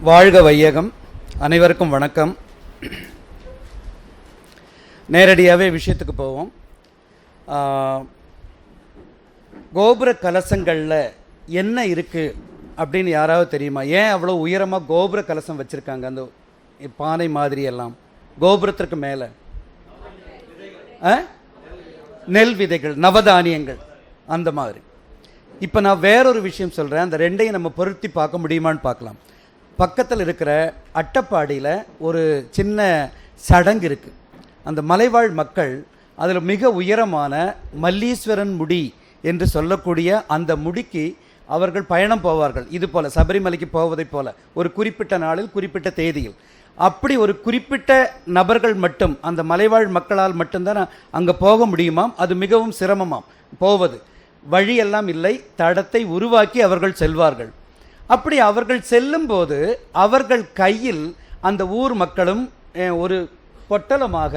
வாழ்க வையகம். அனைவருக்கும் வணக்கம். நேரடியாகவே விஷயத்துக்கு போவோம். கோபுர கலசங்களில் என்ன இருக்குது அப்படின்னு யாராவது தெரியுமா? ஏன் அவ்வளோ உயரமாக கோபுர கலசம் வச்சுருக்காங்க? அந்த பானை மாதிரி எல்லாம் கோபுரத்திற்கு மேலே நெல் விதைகள், நவதானியங்கள், அந்த மாதிரி. இப்போ நான் வேறொரு விஷயம் சொல்கிறேன். அந்த ரெண்டையும் நம்ம பொருத்தி பார்க்க முடியுமான்னு பார்க்கலாம். பக்கத்தில் இருக்கிற அட்டப்பாடியில் ஒரு சின்ன சடங்கு இருக்குது. அந்த மலைவாழ் மக்கள் அதில் மிக உயரமான மல்லீஸ்வரன் முடி என்று சொல்லக்கூடிய அந்த முடிக்கு அவர்கள் பயணம் போவார்கள். இது போல் சபரிமலைக்கு போவதைப் போல ஒரு குறிப்பிட்ட நாளில் குறிப்பிட்ட தேதியில். அப்படி ஒரு குறிப்பிட்ட நபர்கள் மட்டும், அந்த மலைவாழ் மக்களால் மட்டும்தான் அங்கே போக முடியுமாம். அது மிகவும் சிரமமாம் போவது. வழியெல்லாம் இல்லை, தடத்தை உருவாக்கி அவர்கள் செல்வார்கள். அப்படி அவர்கள் செல்லும்போது அவர்கள் கையில் அந்த ஊர் மக்களும் ஒரு பொட்டலமாக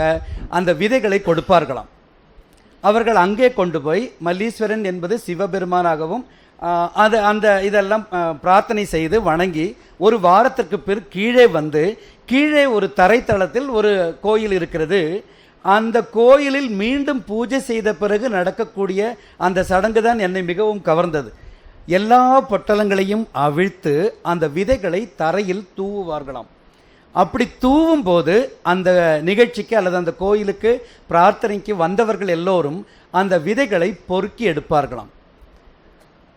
அந்த விதைகளை கொடுப்பார்களாம். அவர்கள் அங்கே கொண்டு போய் மல்லீஸ்வரன் என்பது சிவபெருமானாகவும் இதெல்லாம் பிரார்த்தனை செய்து வணங்கி ஒரு வாரத்திற்கு பிறகு கீழே வந்து, கீழே ஒரு தரைத்தளத்தில் ஒரு கோயில் இருக்கிறது. அந்த கோயிலில் மீண்டும் பூஜை செய்த பிறகு நடக்கக்கூடிய அந்த சடங்கு தான் என்னை மிகவும் கவர்ந்தது. எல்லா பொட்டலங்களையும் அவிழ்த்து அந்த விதைகளை தரையில் தூவுவார்களாம். அப்படி தூவும் போது அந்த நிகழ்ச்சிக்கு அல்லது அந்த கோயிலுக்கு பிரார்த்தனைக்கு வந்தவர்கள் எல்லோரும் அந்த விதைகளை பொறுக்கி எடுப்பார்களாம்.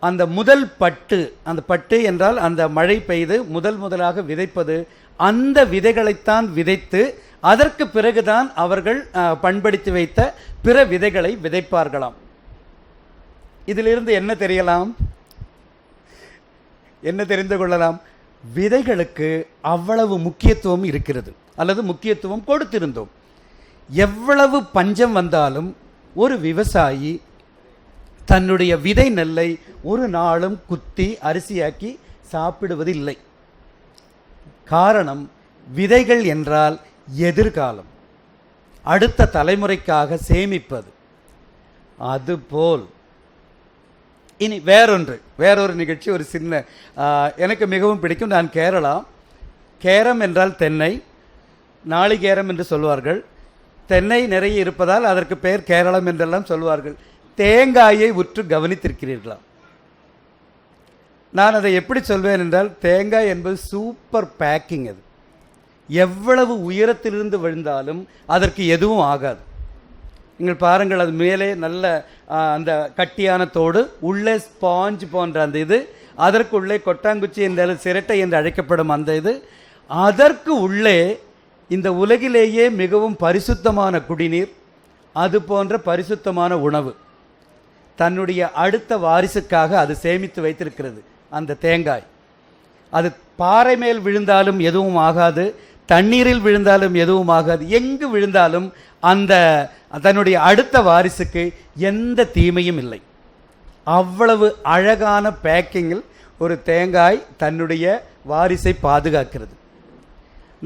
அந்த முதல் பட்டு, அந்த பட்டு என்றால் அந்த மழை பெய்து முதலாக விதைப்பது, அந்த விதைகளைத்தான் விதைத்து அதற்கு பிறகுதான் அவர்கள் பண்படுத்தி வைத்த பிற விதைகளை விதைப்பார்களாம். இதிலிருந்து என்ன தெரியலாம், என்ன தெரிந்து கொள்ளலாம்? விதைகளுக்கு அவ்வளவு முக்கியத்துவம் இருக்கிறது, அல்லது முக்கியத்துவம் கொடுத்திருந்தோம். எவ்வளவு பஞ்சம் வந்தாலும் ஒரு விவசாயி தன்னுடைய விதை நெல்லை ஒரு நாளும் குத்தி அரிசியாக்கி சாப்பிடுவதில்லை. காரணம், விதைகள் என்றால் எதிர்காலம், அடுத்த தலைமுறைக்காக சேமிப்பது. அதுபோல் இனி வேறொரு நிகழ்ச்சி, ஒரு சின்ன, எனக்கு மிகவும் பிடிக்கும். நான் கேரம் என்றால் தென்னை, நாளிகேரம் என்று சொல்வார்கள். தென்னை நிறைய இருப்பதால் அதற்கு பெயர் கேரளம் என்றெல்லாம் சொல்வார்கள். தேங்காயை உற்று கவனித்திருக்கிறீர்களா? நான் அதை எப்படி சொல்வேன் என்றால், தேங்காய் என்பது சூப்பர் பேக்கிங். அது எவ்வளவு உயரத்திலிருந்து விழுந்தாலும் அதற்கு எதுவும் ஆகாது. நீங்கள் பாருங்கள், அது மேலே நல்ல அந்த கட்டியான தோடு, உள்ளே ஸ்பாஞ்ச் போன்ற அந்த இது, அதற்குள்ளே கொட்டாங்குச்சி என்ற சிரட்டை என்று அழைக்கப்படும் அந்த இது, அதற்கு உள்ளே இந்த உலகிலேயே மிகவும் பரிசுத்தமான குடிநீர், அது போன்ற பரிசுத்தமான உணவு தன்னுடைய அடுத்த வாரிசுக்காக அது சேமித்து வைத்திருக்கிறது. அந்த தேங்காய் அது பாறை மேல் விழுந்தாலும் எதுவும் ஆகாது, தண்ணீரில் விழுந்தாலும் எதுவும் ஆகாது, எங்கு விழுந்தாலும் அந்த தன்னுடைய அடுத்த வாரிசுக்கு எந்த தீமையும் இல்லை. அவ்வளவு அழகான பேக்கிங்கில் ஒரு தேங்காய் தன்னுடைய வாரிசை பாதுகாக்கிறது.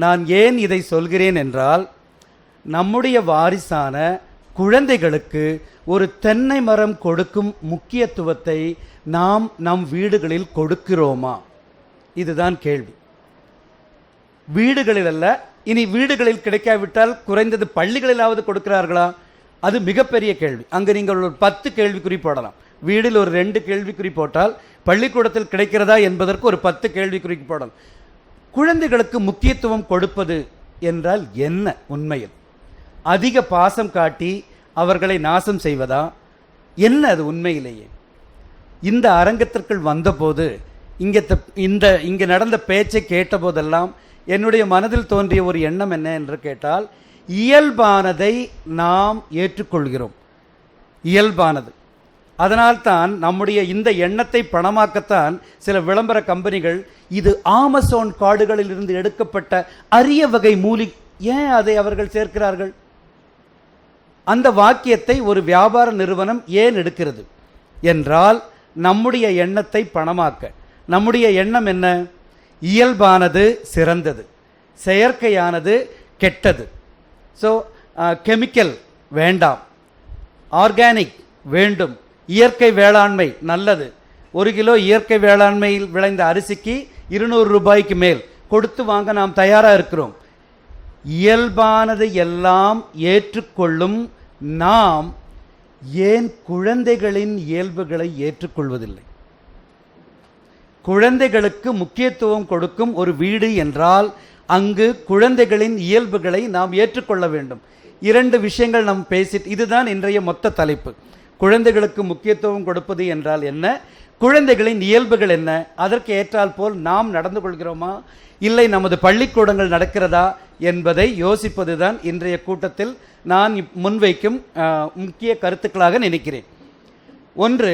நான் ஏன் இதை சொல்கிறேன் என்றால், நம்முடைய வாரிசான குழந்தைகளுக்கு ஒரு தென்னை மரம் கொடுக்கும் முக்கியத்துவத்தை நாம் நம் வீடுகளில் கொடுக்கிறோமா? இதுதான் கேள்வி. வீடுகளில் அல்ல, இனி வீடுகளில் கிடைக்காவிட்டால் குறைந்தது பள்ளிகளிலாவது கொடுக்கிறார்களா? அது மிகப்பெரிய கேள்வி. அங்கே நீங்கள் ஒரு 10 கேள்விக்குறி போடலாம். வீடில் ஒரு 2 கேள்விக்குறி போட்டால் பள்ளிக்கூடத்தில் கிடைக்கிறதா என்பதற்கு ஒரு 10 கேள்விக்குறிக்கு போடலாம். குழந்தைகளுக்கு முக்கியத்துவம் கொடுப்பது என்றால் என்ன? உண்மையில் அதிக பாசம் காட்டி அவர்களை நாசம் செய்வதா என்ன? அது உண்மையிலேயே இந்த அரங்கத்திற்குள் வந்தபோது, இங்கே நடந்த பேச்சை கேட்டபோதெல்லாம் என்னுடைய மனதில் தோன்றிய ஒரு எண்ணம் என்ன என்று கேட்டால், இயல்பானதை நாம் ஏற்றுக்கொள்கிறோம். இயல்பானது. அதனால்தான் நம்முடைய இந்த எண்ணத்தை பணமாக்கத்தான் சில விளம்பர கம்பெனிகள் இது ஆமசோன் காடுகளில் இருந்து எடுக்கப்பட்ட அரிய வகை மூலிகை, ஏன் அதை அவர்கள் சேர்க்கிறார்கள்? அந்த வாக்கியத்தை ஒரு வியாபார நிறுவனம் ஏன் எடுக்கிறது என்றால், நம்முடைய எண்ணத்தை பணமாக்க. நம்முடைய எண்ணம் என்ன? இயல்பானது சிறந்தது, செயற்கையானது கெட்டது. ஸோ கெமிக்கல் வேண்டாம், ஆர்கானிக் வேண்டும், இயற்கை வேளாண்மை நல்லது. 1 கிலோ இயற்கை வேளாண்மையில் விளைந்த அரிசிக்கு 200 ரூபாய்க்கு மேல் கொடுத்து வாங்க நாம் தயாராக இருக்கிறோம். இயல்பானதை எல்லாம் ஏற்றுக்கொள்ளும் நாம் ஏன் குழந்தைகளின் இயல்புகளை ஏற்றுக்கொள்வதில்லை? குழந்தைகளுக்கு முக்கியத்துவம் கொடுக்கும் ஒரு வீடு என்றால் அங்கு குழந்தைகளின் இயல்புகளை நாம் ஏற்றுக்கொள்ள வேண்டும். 2 விஷயங்கள் நாம் பேசிட்டு, இதுதான் இன்றைய மொத்த தலைப்பு. குழந்தைகளுக்கு முக்கியத்துவம் கொடுப்பது என்றால் என்ன, குழந்தைகளின் இயல்புகள் என்ன, அதற்கு ஏற்றால் போல் நாம் நடந்து கொள்கிறோமா, இல்லை நமது பள்ளிக்கூடங்கள் நடக்கிறதா என்பதை யோசிப்பது தான் இன்றைய கூட்டத்தில் நான் முன்வைக்கும் முக்கிய கருத்துக்களாக நினைக்கிறேன். ஒன்று,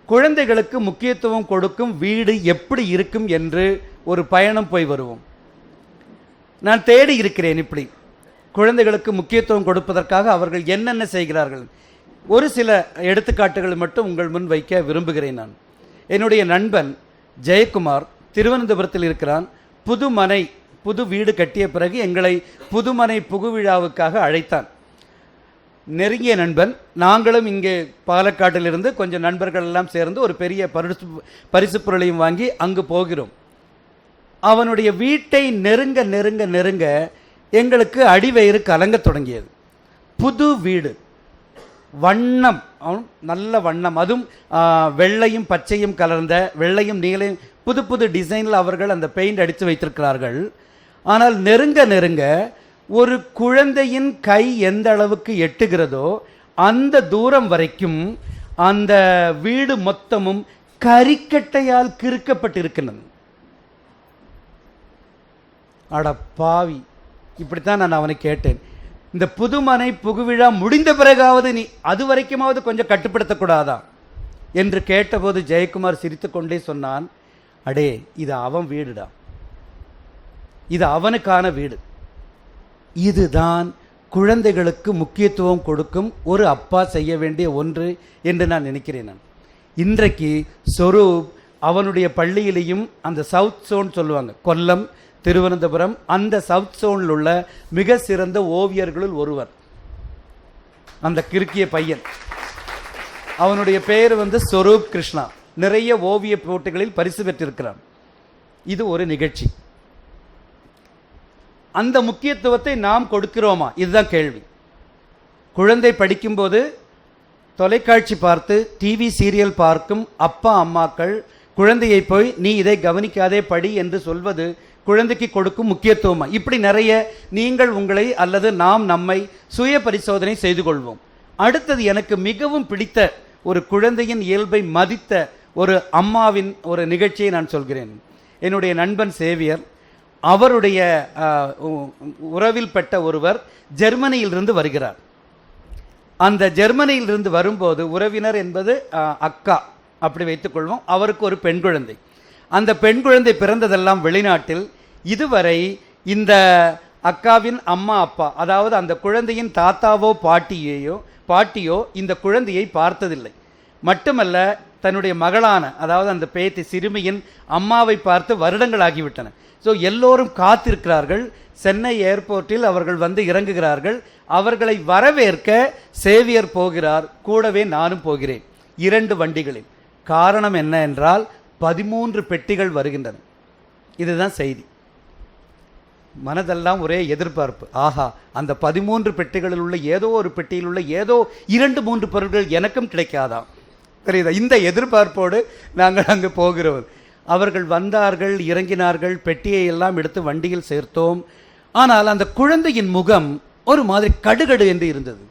குழந்தைகளுக்கு முக்கியத்துவம் கொடுக்கும் வீடு எப்படி இருக்கும் என்று ஒரு பயணம் போய் வருவோம். நான் தேடி இருக்கிறேன். இப்படி குழந்தைகளுக்கு முக்கியத்துவம் கொடுப்பதற்காக அவர்கள் என்னென்ன செய்கிறார்கள், ஒரு சில எடுத்துக்காட்டுகளை மட்டும் உங்கள் முன் வைக்க விரும்புகிறேன். நான் என்னுடைய நண்பன் ஜெயக்குமார் திருவனந்தபுரத்தில் இருக்கிறான். புது வீடு கட்டிய பிறகு எங்களை புதுமனை புகுவிழாவுக்காக அழைத்தான். நெருங்கிய நண்பன். நாங்களும் இங்கே பாலக்காட்டிலிருந்து கொஞ்சம் நண்பர்கள் எல்லாம் சேர்ந்து ஒரு பெரிய பரிசு பொருளையும் வாங்கி அங்கு போகிறோம். அவனுடைய வீட்டை நெருங்க நெருங்க நெருங்க எங்களுக்கு அடிவயிறு கலங்க தொடங்கியது. புது வீடு, வண்ணம், நல்ல வண்ணம், அதுவும் வெள்ளையும் பச்சையும் கலர்ந்த, வெள்ளையும் நீலையும் புது புது டிசைனில் அவர்கள் அந்த பெயிண்ட் அடித்து வைத்திருக்கிறார்கள். ஆனால் நெருங்க நெருங்க ஒரு குழந்தையின் கை எந்த அளவுக்கு எட்டுகிறதோ அந்த தூரம் வரைக்கும் அந்த வீடு மொத்தமும் கரிக்கட்டையால் கிறுக்கப்பட்டிருக்கிறது. அட பாவி, இப்படித்தான் நான் அவனை கேட்டேன். இந்த புதுமனை புகுவிழா முடிந்த பிறகாவது நீ அது வரைக்குமாவது கொஞ்சம் கட்டுப்படுத்தக்கூடாதா என்று கேட்டபோது ஜெயக்குமார் சிரித்து கொண்டே சொன்னான், அடே இது அவன் வீடுடா, இது அவனுக்கான வீடு. இதுதான் குழந்தைகளுக்கு முக்கியத்துவம் கொடுக்கும் ஒரு அப்பா செய்ய வேண்டிய ஒன்று என்று நான் நினைக்கிறேன். நான் இன்றைக்கு சொரூப் அவனுடைய பள்ளியிலையும் அந்த சவுத் சோன் சொல்லுவாங்க, கொல்லம், திருவனந்தபுரம், அந்த சவுத் சோனில் உள்ள மிக சிறந்த ஓவியர்களுள் ஒருவர் அந்த கிறுக்கிய பையன். அவனுடைய பெயர் சொரூப் கிருஷ்ணா. நிறைய ஓவிய போட்டிகளில் பரிசு பெற்றிருக்கிறான். இது ஒரு நிகழ்ச்சி. அந்த முக்கியத்துவத்தை நாம் கொடுக்கிறோமா? இதுதான் கேள்வி. குழந்தை படிக்கும்போது தொலைக்காட்சி பார்த்து டிவி சீரியல் பார்க்கும் அப்பா அம்மாக்கள் குழந்தையை போய் நீ இதை கவனிக்காதே படி என்று சொல்வது குழந்தைக்கு கொடுக்கும் முக்கியத்துவமா? இப்படி நிறைய நீங்கள் உங்களை அல்லது நாம் நம்மை சுய பரிசோதனை செய்து கொள்வோம். அடுத்தது, எனக்கு மிகவும் பிடித்த ஒரு குழந்தையின் இயல்பை மதித்த ஒரு அம்மாவின் ஒரு நிகழ்ச்சியை நான் சொல்கிறேன். என்னுடைய நண்பன் சேவியர், அவருடைய உறவில் பெற்ற ஒருவர் ஜெர்மனியிலிருந்து வருகிறார். அந்த ஜெர்மனியிலிருந்து வரும்போது உறவினர் என்பது அக்கா அப்படி வைத்துக்கொள்வோம். அவருக்கு ஒரு பெண் குழந்தை. அந்த பெண் குழந்தை பிறந்ததெல்லாம் வெளிநாட்டில். இதுவரை இந்த அக்காவின் அம்மா அப்பா, அதாவது அந்த குழந்தையின் தாத்தாவோ பாட்டியோ இந்த குழந்தையை பார்த்ததில்லை. மட்டுமல்ல, தன்னுடைய மகளான, அதாவது அந்த பேத்தி சிறுமியின் அம்மாவை பார்த்து வருடங்கள் ஆகிவிட்டன. ஸோ எல்லோரும் காத்திருக்கிறார்கள். சென்னை ஏர்போர்ட்டில் அவர்கள் வந்து இறங்குகிறார்கள். அவர்களை வரவேற்க சேவியர் போகிறார், கூடவே நானும் போகிறேன், 2 வண்டிகளில். காரணம் என்ன என்றால் 13 பெட்டிகள் வருகின்றன. இதுதான் செய்தி. மனதெல்லாம் ஒரே எதிர்பார்ப்பு. ஆஹா, அந்த 13 பெட்டிகளில் உள்ள ஏதோ ஒரு பெட்டியில் உள்ள ஏதோ 2-3 பொருட்கள் எனக்கும் கிடைக்காதா? தெரியுதா? இந்த எதிர்பார்ப்போடு நாங்கள் அங்கு போகிறோம். அவர்கள் வந்தார்கள், இறங்கினார்கள், பெட்டியை எல்லாம் எடுத்து வண்டியில் சேர்த்தோம். ஆனால் அந்த குழந்தையின் முகம் ஒரு மாதிரி கடுகடு என்று இருந்தது.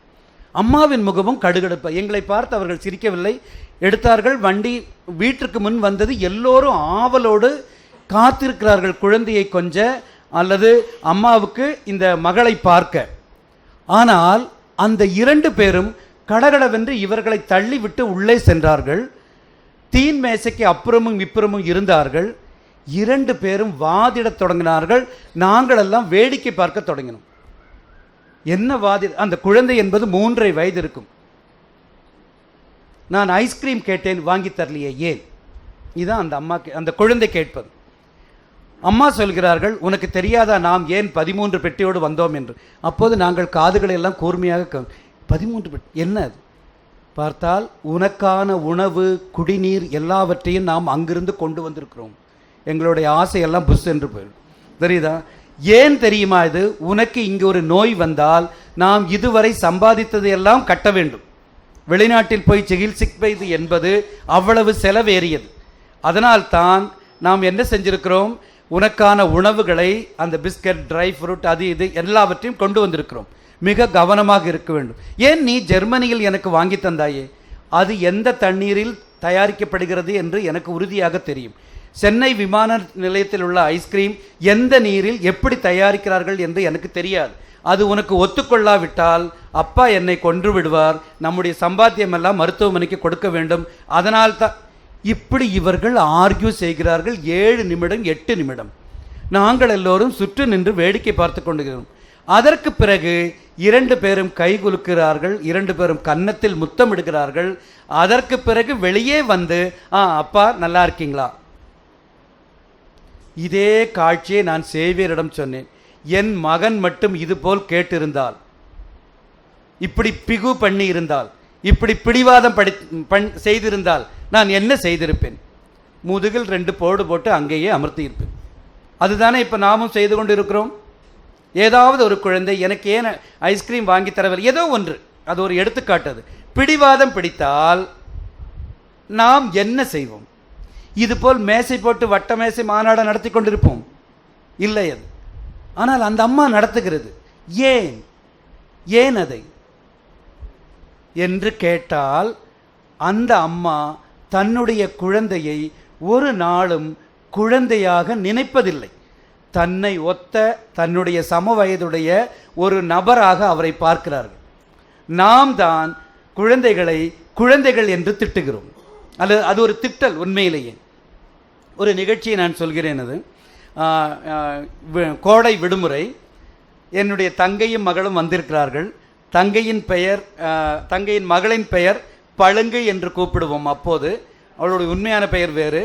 அம்மாவின் முகமும் கடுகடுப்பு. எங்களை பார்த்து அவர்கள் சிரிக்கவில்லை. எடுத்தார்கள். வண்டி வீட்டிற்கு முன் வந்தது. எல்லோரும் ஆவலோடு காத்திருக்கிறார்கள், குழந்தையை கொஞ்ச அல்லது அம்மாவுக்கு இந்த மகளை பார்க்க. ஆனால் அந்த 2 பேரும் கடகடவென்று இவர்களை தள்ளிவிட்டு உள்ளே சென்றார்கள். தீன் மேசைக்கு அப்புறமும் இப்புறமும் இருந்தார்கள். 2 பேரும் வாதிடத் தொடங்கினார்கள். நாங்கள் எல்லாம் வேடிக்கை பார்க்க தொடங்கினோம். என்ன அந்த குழந்தை என்பது 3.5 வயது இருக்கும். நான் ஐஸ்கிரீம் கேட்டேன், வாங்கி தரலையே, ஏன்? இதுதான் அந்த அம்மா அந்த குழந்தை கேட்பது. அம்மா சொல்கிறார்கள், உனக்கு தெரியாதா நாம் ஏன் 13 பெட்டியோடு வந்தோம் என்று? அப்போது நாங்கள் காதுகளை எல்லாம் கூர்மையாக 13 பெட்டி என்ன அது? பார்த்தால் உனக்கான உணவு, குடிநீர் எல்லாவற்றையும் நாம் அங்கிருந்து கொண்டு வந்திருக்கிறோம். எங்களுடைய ஆசையெல்லாம் புஷ் என்று போயிடும். தெரியுதா? ஏன் தெரியுமா? இது உனக்கு இங்கு ஒரு நோய் வந்தால் நாம் இதுவரை சம்பாதித்தது எல்லாம் கட்ட வேண்டும். வெளிநாட்டில் போய் சிகிச்சைப்பது என்பது அவ்வளவு செலவேறியது. அதனால்தான் நாம் என்ன செஞ்சிருக்கிறோம், உனக்கான உணவுகளை அந்த பிஸ்கட், ட்ரை ஃப்ரூட், அது இது எல்லாவற்றையும் கொண்டு வந்திருக்கிறோம். மிக கவனமாக இருக்க வேண்டும். ஏன் நீ ஜெர்மனியில் எனக்கு வாங்கி தந்தாயே, அது எந்த தண்ணீரில் தயாரிக்கப்படுகிறது என்று எனக்கு உறுதியாக தெரியும். சென்னை விமான நிலையத்தில் உள்ள ஐஸ்கிரீம் எந்த நீரில் எப்படி தயாரிக்கிறார்கள் என்று எனக்கு தெரியாது. அது உனக்கு ஒத்துக்கொள்ளாவிட்டால் அப்பா என்னை கொன்று விடுவார், நம்முடைய சம்பாத்தியம் எல்லாம் மருத்துவமனைக்கு கொடுக்க வேண்டும். அதனால் தான் இப்படி இவர்கள் ஆர்கியூ செய்கிறார்கள். 7 நிமிடம் 8 நிமிடம் நாங்கள் எல்லோரும் சுற்று நின்று வேடிக்கை பார்த்து கொண்டிருக்கிறோம். அதற்கு பிறகு 2 பேரும் கை குலுக்கிறார்கள், 2 பேரும் கன்னத்தில் முத்தமிடுகிறார்கள். அதற்கு பிறகு வெளியே வந்து அப்பா நல்லா இருக்கீங்களா? இதே காட்சியை நான் சேவியரிடம் சொன்னேன். என் மகன் மட்டும் இதுபோல் கேட்டிருந்தால், இப்படி பிகு பண்ணி இருந்தால், இப்படி பிடிவாதம் செய்திருந்தால் நான் என்ன செய்திருப்பேன்? முதுகில் 2 போடு போட்டு அங்கேயே அமர்த்தியிருப்பேன். அதுதானே இப்போ நாமும் செய்து கொண்டு இருக்கிறோம். ஏதாவது ஒரு குழந்தை எனக்கு ஏன் ஐஸ்கிரீம் வாங்கி தரவில்லை, ஏதோ ஒன்று, அது ஒரு எடுத்துக்காட்டு. பிடிவாதம் பிடித்தால் நாம் என்ன செய்வோம்? இதுபோல் மேசை போட்டு வட்ட மேசை மாநாடு நடத்தி கொண்டிருப்போம்? இல்லை அது. ஆனால் அந்த அம்மா நடத்துகிறது. ஏன் ஏன் அதை என்று கேட்டால், அந்த அம்மா தன்னுடைய குழந்தையை ஒரு நாளும் குழந்தையாக நினைப்பதில்லை. தன்னை ஒத்த தன்னுடைய சமவயதுடைய ஒரு நபராக அவரை பார்க்கிறார்கள். நாம் தான் குழந்தைகளை குழந்தைகள் என்று திட்டுகிறோம். அல்லது அது ஒரு திட்டல். உண்மையிலேயே ஒரு நிகழ்ச்சியை நான் சொல்கிறேன். அது கோடை விடுமுறை. என்னுடைய தங்கையும் மகளும் வந்திருக்கிறார்கள். தங்கையின் மகளின் பெயர் பழுங்கு என்று கூப்பிடுவோம். அப்போது அவளுடைய உண்மையான பெயர் வேறு.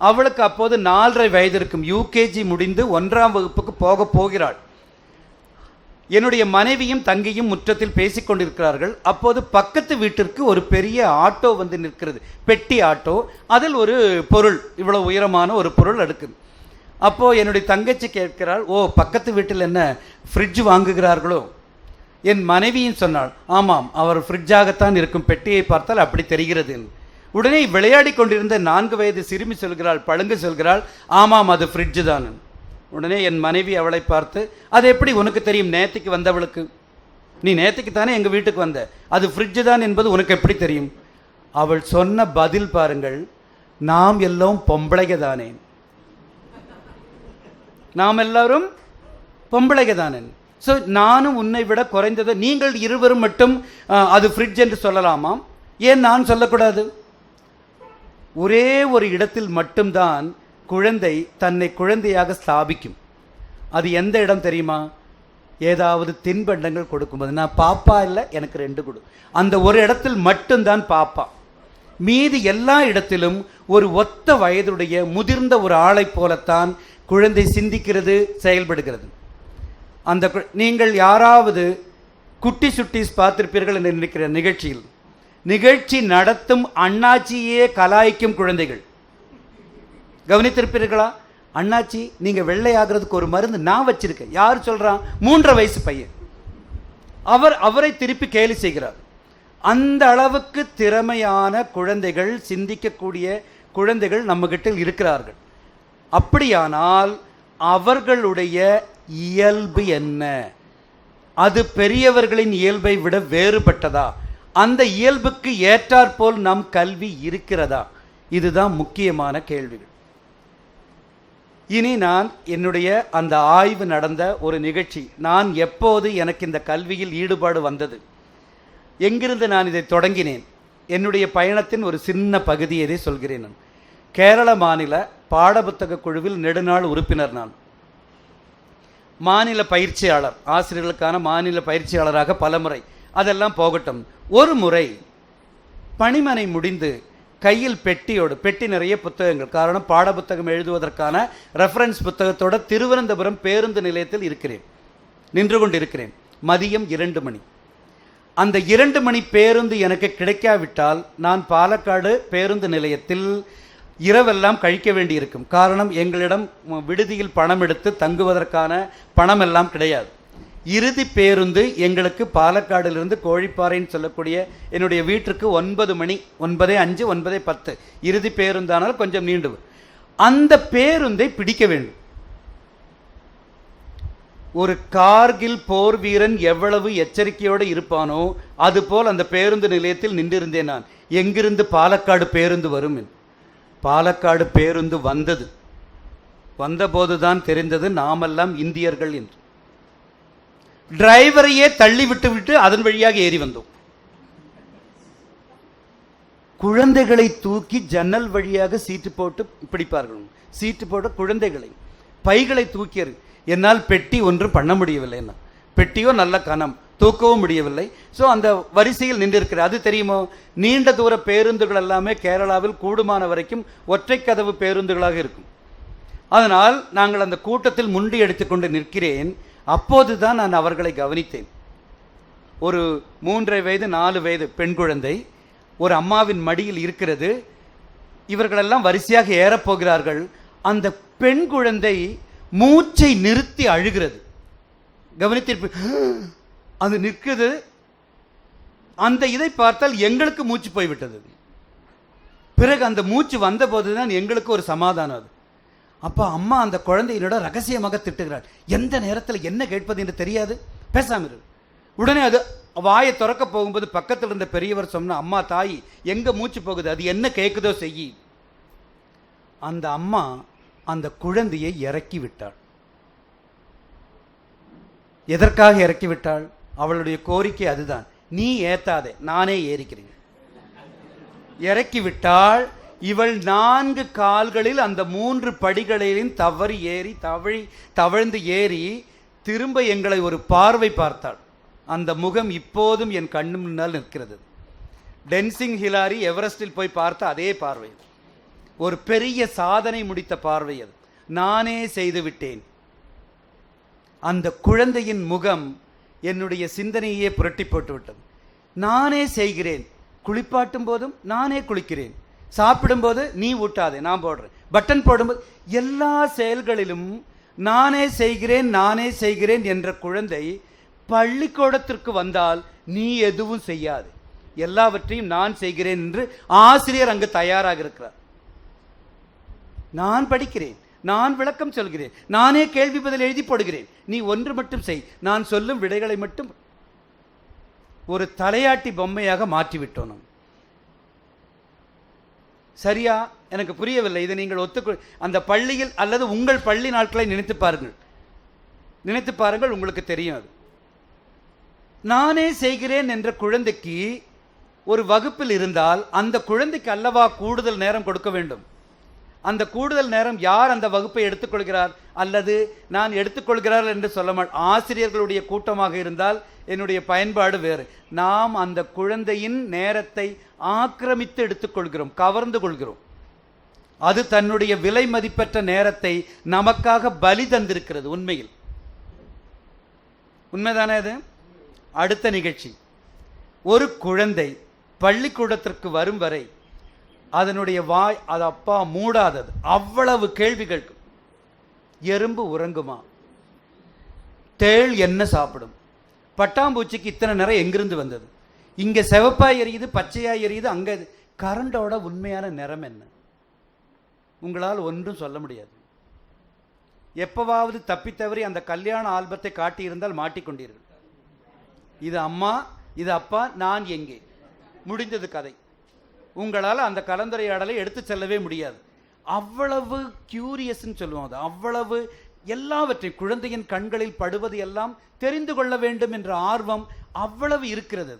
அவளுக்கு அப்போது 4.5 வயது இருக்கும். யூகேஜி முடிந்து 1ஆம் வகுப்புக்கு போகிறாள். என்னுடைய மனைவியும் தங்கையும் முற்றத்தில் பேசிக்கொண்டிருக்கிறார்கள். அப்போது பக்கத்து வீட்டிற்கு ஒரு பெரிய ஆட்டோ வந்து நிற்கிறது, பெட்டி ஆட்டோ. அதில் ஒரு பொருள், இவ்வளவு உயரமான ஒரு பொருள் அடுக்குது. அப்போது என்னுடைய தங்கச்சி கேட்கிறாள், ஓ பக்கத்து வீட்டில் என்ன ஃப்ரிட்ஜ் வாங்குகிறார்களோ? என் மனைவியும் சொன்னாள், ஆமாம், அவர் ஃப்ரிட்ஜாகத்தான் இருக்கும், பெட்டியை பார்த்தால் அப்படி தெரிகிறது. உடனே விளையாடி கொண்டிருந்த 4 வயது சிறுமி சொல்கிறாள், பழுங்கு சொல்கிறாள், ஆமாம் அது ஃப்ரிட்ஜு தான். உடனே என் மனைவி அவளை பார்த்து, அது எப்படி உனக்கு தெரியும்? நேற்றுக்கு வந்தவளுக்கு, நீ நேற்றுக்கு தானே எங்கள் வீட்டுக்கு வந்த, அது ஃப்ரிட்ஜு தான் என்பது உனக்கு எப்படி தெரியும்? அவள் சொன்ன பதில் பாருங்கள், நாம் எல்லாம் பொம்பளைக தானே, நாம் எல்லாரும் பொம்பளைக தானே. ஸோ நானும் உன்னை விட குறைந்தது, நீங்கள் இருவரும் மட்டும் அது ஃப்ரிட்ஜ் என்று சொல்லலாமாம், ஏன் நான் சொல்லக்கூடாது? ஒரே ஒரு இடத்தில் மட்டும்தான் குழந்தை தன்னை குழந்தையாக ஸ்தாபிக்கும். அது எந்த இடம் தெரியுமா? ஏதாவது தின்பண்டங்கள் கொடுக்கும்போது, நான் பாப்பா இல்லை எனக்கு 2 கொடு, அந்த ஒரு இடத்தில் மட்டும்தான் பாப்பா. மீதி எல்லா இடத்திலும் ஒரு ஒத்த வயதுடைய முதிர்ந்த ஒரு ஆளை போலத்தான் குழந்தை சிந்திக்கிறது, செயல்படுகிறது. அந்த நீங்கள் யாராவது குட்டி சுட்டிஸ் பார்த்திருப்பீர்கள் என்று நினைக்கிற நிகழ்ச்சியில், நிகழ்ச்சி நடத்தும் அண்ணாச்சியே கலாய்க்கும் குழந்தைகள் கவனித்திருப்பீர்களா? அண்ணாச்சி நீங்கள் வெள்ளை ஆகிறதுக்கு ஒரு மருந்து நான் வச்சிருக்கேன். யார் சொல்கிறான்? 3.5 வயசு பையன். அவரை திருப்பி கேலி செய்கிறார். அந்த அளவுக்கு திறமையான குழந்தைகள், சிந்திக்கக்கூடிய குழந்தைகள் நம்மகிட்ட இருக்கிறார்கள். அப்படியானால் அவர்களுடைய இயல்பு என்ன? அது பெரியவர்களின் இயல்பை விட வேறுபட்டதா? அந்த இயல்புக்கு ஏற்றாற்போல் நம் கல்வி இருக்கிறதா? இதுதான் முக்கியமான கேள்விகள். இனி நான் என்னுடைய அந்த ஆய்வு நடந்த ஒரு நிகழ்ச்சி, நான் எப்போது எனக்கு இந்த கல்வியில் ஈடுபாடு வந்தது, எங்கிருந்து நான் இதை தொடங்கினேன், என்னுடைய பயணத்தின் ஒரு சின்ன பகுதியை இதை சொல்கிறேன். நான் கேரள மாநில பாடப்புத்தக குழுவில் நெடுநாள் உறுப்பினர். நான் மாநில பயிற்சியாளர், ஆசிரியர்களுக்கான மாநில பயிற்சியாளராக பல முறை. அதெல்லாம் போகட்டும். ஒரு முறை பணிமனை முடிந்து கையில் பெட்டி நிறைய புத்தகங்கள், காரணம் பாடப்புத்தகம் எழுதுவதற்கான ரெஃபரன்ஸ் புத்தகத்தோட திருவனந்தபுரம் பேருந்து நிலையத்தில் இருக்கிறேன், நின்று கொண்டு இருக்கிறேன். மதியம் 2 மணி. அந்த 2 மணி பேருந்து எனக்கு கிடைக்காவிட்டால் நான் பாலக்காடு பேருந்து நிலையத்தில் இரவெல்லாம் கழிக்க வேண்டி இருக்கும். காரணம், எங்களிடம் விடுதியில் பணம் எடுத்து தங்குவதற்கான பணம் எல்லாம் கிடையாது. இறுதி பேருந்து எங்களுக்கு பாலக்காடிலிருந்து கோழிப்பாறைன்னு சொல்லக்கூடிய என்னுடைய வீட்டிற்கு 9 மணி, 9:05, 9:10 இறுதி பேருந்தானால் கொஞ்சம் நீண்டு. அந்த பேருந்தை பிடிக்க வேண்டும். ஒரு கார்கில் போர் வீரன் எவ்வளவு எச்சரிக்கையோடு இருப்பானோ அதுபோல் அந்த பேருந்து நிலையத்தில் நின்றிருந்தேன் நான். எங்கிருந்து பாலக்காடு பேருந்து வரும்? பாலக்காடு பேருந்து வந்தது. வந்தபோதுதான் தெரிந்தது நாமெல்லாம் இந்தியர்கள் என்று. டிரைவரையே தள்ளி விட்டு அதன் வழியாக ஏறி வந்தோம். குழந்தைகளை தூக்கி ஜன்னல் வழியாக சீட்டு போட்டு பிடிப்பார்கள். சீட்டு போட்டு குழந்தைகளை, பைகளை தூக்கியது. என்னால் பெட்டி ஒன்று பண்ண முடியவில்லை. என்ன பெட்டியோ நல்ல கனம், தூக்கவும் முடியவில்லை. ஸோ அந்த வரிசையில் நின்றிருக்கிறது. அது தெரியுமோ, நீண்ட தூர பேருந்துகள் எல்லாமே கேரளாவில் கூடுமான வரைக்கும் ஒற்றை கதவு பேருந்துகளாக இருக்கும். அதனால் நாங்கள் அந்த கூட்டத்தில் முண்டி எடுத்துக்கொண்டு நிற்கிறேன். அப்போதுதான் நான் அவர்களை கவனித்தேன். ஒரு 3 வயது 4 வயது பெண் குழந்தை ஒரு அம்மாவின் மடியில் இருக்கிறது. இவர்களெல்லாம் வரிசையாக ஏறப்போகிறார்கள். அந்த பெண் குழந்தை மூச்சை நிறுத்தி அழுகிறது. கவனித்திருப்ப, அது நிற்குது. அந்த இதை பார்த்தால் எங்களுக்கு மூச்சு போய்விட்டது. பிறகு அந்த மூச்சு வந்த போதுதான் எங்களுக்கு ஒரு சமாதானம். அது அப்பா அம்மா அந்த குழந்தையினோட ரகசியமாக திட்டுகிறார். எந்த நேரத்தில் என்ன கேட்பது என்று தெரியாது, பேசாம இரு. உடனே அது வாயை திறக்க போகும்போது பக்கத்தில் இருந்த பெரியவர் சொன்ன, அம்மா தாய் எங்க மூச்சு போகுது, அது என்ன கேட்குதோ செய்யி. அந்த அம்மா அந்த குழந்தையை இறக்கி விட்டாள். எதற்காக இறக்கி விட்டாள்? அவளுடைய கோரிக்கை அதுதான், நீ ஏத்தாதே, நானே ஏறிக்கிறேன். இறக்கி விட்டாள். இவள் 4 கால்களில் அந்த 3 படிகளிலும் தவறி ஏறி தவழ்ந்து ஏறி திரும்ப எங்களை ஒரு பார்வை பார்த்தாள். அந்த முகம் இப்போதும் என் கண்ணு முன்னால் நிற்கிறது. டென்சிங் ஹிலாரி எவரெஸ்டில் போய் பார்த்த அதே பார்வை. ஒரு பெரிய சாதனை முடித்த பார்வை அது. நானே செய்து விட்டேன். அந்த குழந்தையின் முகம் என்னுடைய சிந்தனையே புரட்டி போட்டு விட்டது. நானே செய்கிறேன். குளிப்பாட்டும் போதும் நானே குளிக்கிறேன். சாப்பிடும்போது நீ ஊட்டாதே, நான் போடுறேன். பட்டன் போடும்போது எல்லா செயல்களிலும் நானே செய்கிறேன் என்ற குழந்தை பள்ளிக்கூடத்திற்கு வந்தால் நீ எதுவும் செய்யாது, எல்லாவற்றையும் நான் செய்கிறேன் என்று ஆசிரியர் அங்கு தயாராக இருக்கிறார். நான் படிக்கிறேன், நான் விளக்கம் சொல்கிறேன், நானே கேள்வி பதில் எழுதி போடுகிறேன், நீ ஒன்று மட்டும் செய், நான் சொல்லும் விடைகளை மட்டும். ஒரு தலையாட்டி பொம்மையாக மாற்றிவிட்டோம் நாம். சரியா? எனக்கு புரியவில்லை. இதை நீங்கள் அந்த பள்ளியில் அல்லது உங்கள் பள்ளி நாட்களை நினைத்து பாருங்கள், உங்களுக்கு தெரியும். அது நானே செய்கிறேன் என்ற குழந்தைக்கு ஒரு வகுப்பில் இருந்தால் அந்த குழந்தைக்கு அல்லவா கூடுதல் நேரம் கொடுக்க வேண்டும். அந்த கூடுதல் நேரம் யார் அந்த வகுப்பை எடுத்துக்கொள்கிறார் அல்லது நான் எடுத்துக்கொள்கிறார் என்று சொல்ல மாட்டேன். ஆசிரியர்களுடைய கூட்டமாக இருந்தால் என்னுடைய பயன்பாடு வேறு. நாம் அந்த குழந்தையின் நேரத்தை ஆக்கிரமித்து எடுத்துக்கொள்கிறோம், கவர்ந்து கொள்கிறோம். அது தன்னுடைய விலை மதிப்பற்ற நேரத்தை நமக்காக பலி தந்திருக்கிறது. உண்மையில் உண்மைதானே அது? அடுத்த நிகழ்ச்சி, ஒரு குழந்தை பள்ளிக்கூடத்திற்கு வரும் வரை அதனுடைய வாய் அது அப்பா மூடாதது. அவ்வளவு கேள்விகள். எறும்பு உறங்குமா? தேள் என்ன சாப்பிடும்? பட்டாம்பூச்சிக்கு இத்தனை நிறம் எங்கிருந்து வந்தது? இங்கே சிவப்பாய் எரியுது, பச்சையாய் எரியுது, அங்கே கரண்டோட உண்மையான நிறம் என்ன? உங்களால் ஒன்றும் சொல்ல முடியாது. எப்பவாவது தப்பித்தவறி அந்த கல்யாண ஆல்பத்தை காட்டியிருந்தால் மாட்டிக்கொண்டீர்கள். இது அம்மா, இது அப்பா, நான் எங்கே? முடிந்தது கதை. உங்களால் அந்த கலந்துரையாடலை எடுத்து செல்லவே முடியாது. அவ்வளவு கியூரியஸ்ன்னு சொல்லுவோம். அது அவ்வளவு எல்லாவற்றையும் குழந்தையின் கண்களில் படுவது எல்லாம் தெரிந்து கொள்ள வேண்டும் என்ற ஆர்வம் அவ்வளவு இருக்கிறது.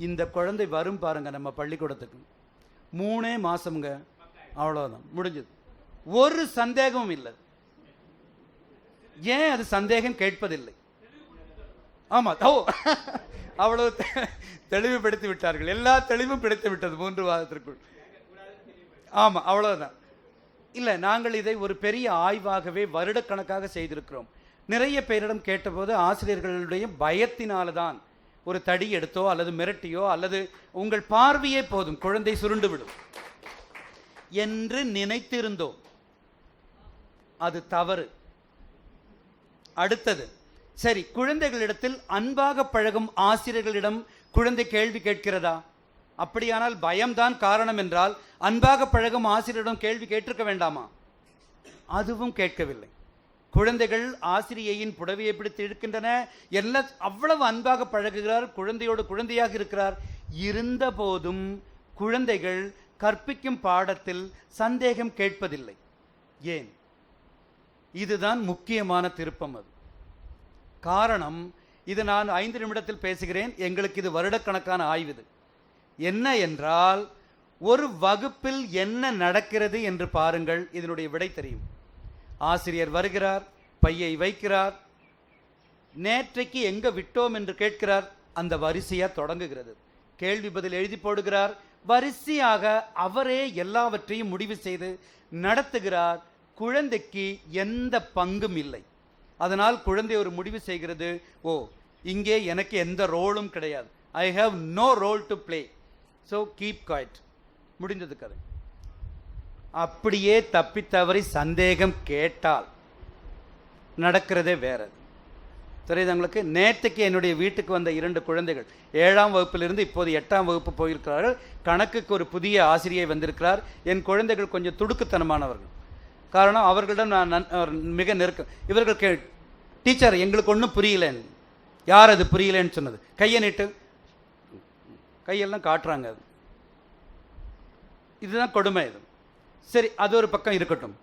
இந்த குழந்தை வரும் பாருங்க நம்ம பள்ளிக்கூடத்துக்கு, 3 மாசம்ங்க, அவ்வளவுதான், முடிஞ்சது. ஒரு சந்தேகமும் இல்லை. ஏன் அது சந்தேகம் கேட்பதில்லை? ஆமா, அவ்வளவு தெளிவுபடுத்தி விட்டார்கள். எல்லா தெளிவும் கிடைத்து விட்டது 3 மாதத்திற்குள். ஆமா, அவ்வளவுதான். இல்லை, நாங்கள் இதை ஒரு பெரிய ஆய்வாகவே வருடக்கணக்காக செய்திருக்கிறோம். நிறைய பேரிடம் கேட்டபோது ஆசிரியர்களுடைய பயத்தினால்தான் ஒரு தடி எடுத்தோ அல்லது மிரட்டியோ அல்லது உங்கள் பார்வையே போதும் குழந்தை சுருண்டு விடும். என்று நினைத்திருந்தோம். அது தவறு. அடுத்தது, சரி, குழந்தைகளிடத்தில் அன்பாக பழகும் ஆசிரியர்களிடம் குழந்தை கேள்வி கேட்கிறதா? அப்படியானால் பயம்தான் காரணம் என்றால் அன்பாக பழகும் ஆசிரியரிடம் கேள்வி கேட்டிருக்க வேண்டாமா? அதுவும் கேட்கவில்லை. குழந்தைகள் ஆசிரியையின் புடவையை பிடித்து இழுக்கின்றன. எல்லாம் அவ்வளவு அன்பாக பழகுகிறார், குழந்தையோடு குழந்தையாக இருக்கிறார். இருந்த போதும் குழந்தைகள் கற்பிக்கும் பாடத்தில் சந்தேகம் கேட்பதில்லை. ஏன்? இதுதான் முக்கியமான திருப்பம். அது காரணம். இது நான் 5 நிமிடத்தில் பேசுகிறேன். எங்களுக்கு இது வருடக்கணக்கான ஆய்வு. என்ன என்றால், ஒரு வகுப்பில் என்ன நடக்கிறது என்று பாருங்கள், இதனுடைய விடை தெரியும். ஆசிரியர் வருகிறார், பையை வைக்கிறார், நேற்றைக்கு எங்க விட்டோம் என்று கேட்கிறார். அந்த வரிசையா தொடங்குகிறது. கேள்வி பதில் எழுதி போடுகிறார். வரிசையாக அவரே எல்லாவற்றையும் முடிவு செய்து நடத்துகிறார். குழந்தைக்கு எந்த பங்கும் இல்லை. அதனால் குழந்தை ஒரு முடிவு செய்கிறது, ஓ, இங்கே எனக்கு எந்த ரோலும் கிடையாது, I have no role to play, so keep quiet. முடிந்தது கதை. அப்படியே தப்பித்தவரை சந்தேகம் கேட்டால் நடக்கிறதே வேற. தெரியுது உங்களுக்கு? நேற்றுக்கு என்னுடைய வீட்டுக்கு வந்த 2 குழந்தைகள் 7ஆம் வகுப்பிலிருந்து இப்போது 8ஆம் வகுப்பு போயிருக்கிறார்கள். கணக்குக்கு ஒரு புதிய ஆசிரியை வந்திருக்கிறார். என் குழந்தைகள் கொஞ்சம் துடுக்குத்தனமானவர்கள். காரணம், அவர்களிடம் நான் மிக நெருக்கம். இவர்கள் டீச்சர் எங்களுக்கு ஒன்றும் புரியலன்னு. யார் அது புரியலன்னு சொன்னது? கையை நீட்டு. கையெல்லாம் காட்டுறாங்க. அது இதுதான் கொடுமை. இது சரி, அது ஒரு பக்கம் இருக்கட்டும்.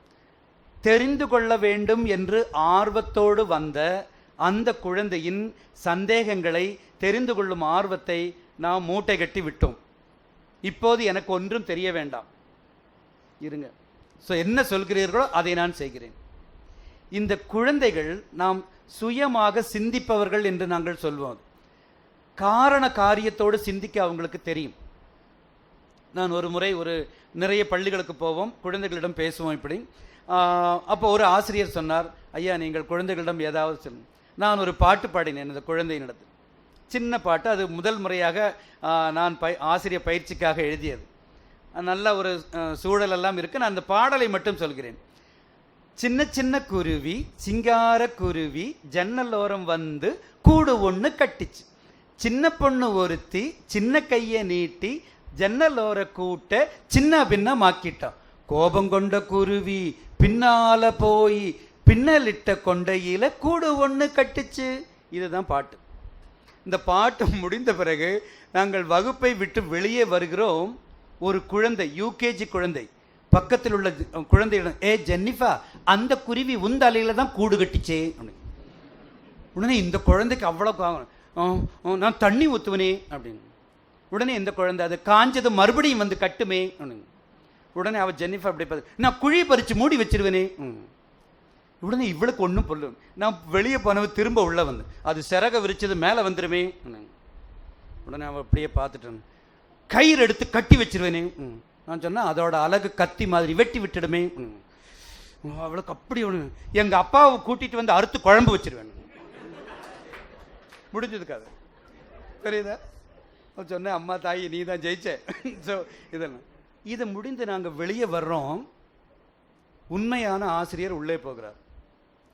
தெரிந்து கொள்ள வேண்டும் என்று ஆர்வத்தோடு வந்த அந்த குழந்தையின் சந்தேகங்களை, தெரிந்து கொள்ளும் ஆர்வத்தை நாம் மூட்டை கட்டி விட்டோம். இப்போது எனக்கு ஒன்றும் தெரிய வேண்டாம், இருங்க, ஸோ என்ன சொல்கிறீர்களோ அதை நான் செய்கிறேன். இந்த குழந்தைகள் நாம் சுயமாக சிந்திப்பவர்கள் என்று நாங்கள் சொல்வோம். காரண காரியத்தோடு சிந்திக்க அவங்களுக்கு தெரியும். நான் ஒரு முறை நிறைய பள்ளிகளுக்கு போவோம், குழந்தைகளிடம் பேசுவோம். இப்படி அப்போ ஒரு ஆசிரியர் சொன்னார், ஐயா, நீங்கள் குழந்தைகளிடம் ஏதாவது சொல்லுங்கள். நான் ஒரு பாட்டு பாடினேன் இந்த குழந்தையினிடத்தில். சின்ன பாட்டு. அது முதல் முறையாக நான் ஆசிரியர் பயிற்சிக்காக எழுதியது. நல்ல ஒரு சூழலெல்லாம் இருக்குது. நான் அந்த பாடலை மட்டும் சொல்கிறேன். சின்ன சின்ன குருவி, சிங்கார குருவி, ஜன்னலோரம் வந்து கூடு ஒன்று கட்டிச்சு. சின்ன பொண்ணு ஒருத்தி சின்ன கையை நீட்டி ஜன்னலோர கூட்ட சின்ன பின்னமாக்கிட்டான். கோபம் கொண்ட குருவி பின்னால போய் பின்னலிட்ட கொண்டையில கூடு ஒன்று கட்டுச்சு. இதுதான் பாட்டு. இந்த பாட்டு முடிந்த பிறகு நாங்கள் வகுப்பை விட்டு வெளியே வருகிறோம். ஒரு குழந்தை, யூகேஜி குழந்தை, பக்கத்தில் உள்ள குழந்தையிடம், ஏ ஜென்னிஃபா, அந்த குருவி உந்த அலையில தான் கூடு கட்டிச்சே. உடனே இந்த குழந்தைக்கு அவ்வளோ, நான் தண்ணி ஊற்றுவனே அப்படின்னு. உடனே இந்த குழந்தை, அது காஞ்சது மறுபடியும் வந்து கட்டுமே. உடனே அவள் ஜென்னிஃபா அப்படி பார்த்து, நான் குழி பறித்து மூடி வச்சிருவேனே. உடனே இவளுக்கு ஒன்றும் பொருள். நான் வெளியே போனவ திரும்ப உள்ள வந்து, அது சிறக விரிச்சது மேலே வந்துடுமே. உடனே அவள் அப்படியே பார்த்துட்டேன். கயிறு எடுத்து கட்டி வச்சிருவேனே. நான் சொன்னேன், அதோட அழகு கத்தி மாதிரி வெட்டி விட்டுடுமே. அவளுக்கு அப்படி ஒன்று, எங்கள் அப்பாவை கூட்டிகிட்டு வந்து அறுத்து குழம்பு வச்சிருவேன். முடிஞ்சதுக்காது தெரியுதா? சொன்னேன், அம்மா தாயி நீ தான் ஜெயிச்ச. ஸோ இதெல்லாம் இது முடிந்து நாங்கள் வெளியே வர்றோம். உண்மையான ஆசிரியர் உள்ளே போகிறார்.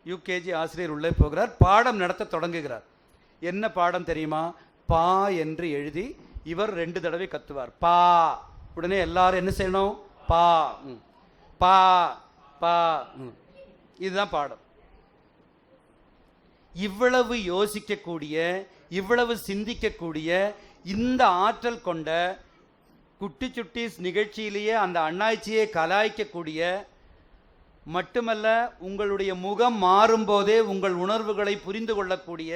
யூகேஜி ஆசிரியர் உள்ளே போகிறார். பாடம் நடத்த தொடங்குகிறார். என்ன பாடம் தெரியுமா? பா என்று எழுதி இவர் 2 தடவை கத்துவார், பா. உடனே எல்லாரும் என்ன செய்யணும்? பா பா பா. இதுதான் பாடம். இவ்வளவு யோசிக்கக்கூடிய, இவ்வளவு சிந்திக்கக்கூடிய, இந்த ஆற்றல் கொண்ட, குட்டி சுட்டீஸ் நிகழ்ச்சியிலேயே அந்த அண்ணாச்சியை கலாய்க்கக்கூடிய, மட்டுமல்ல உங்களுடைய முகம் மாறும்போதே உங்கள் உணர்வுகளை புரிந்து கொள்ளக்கூடிய,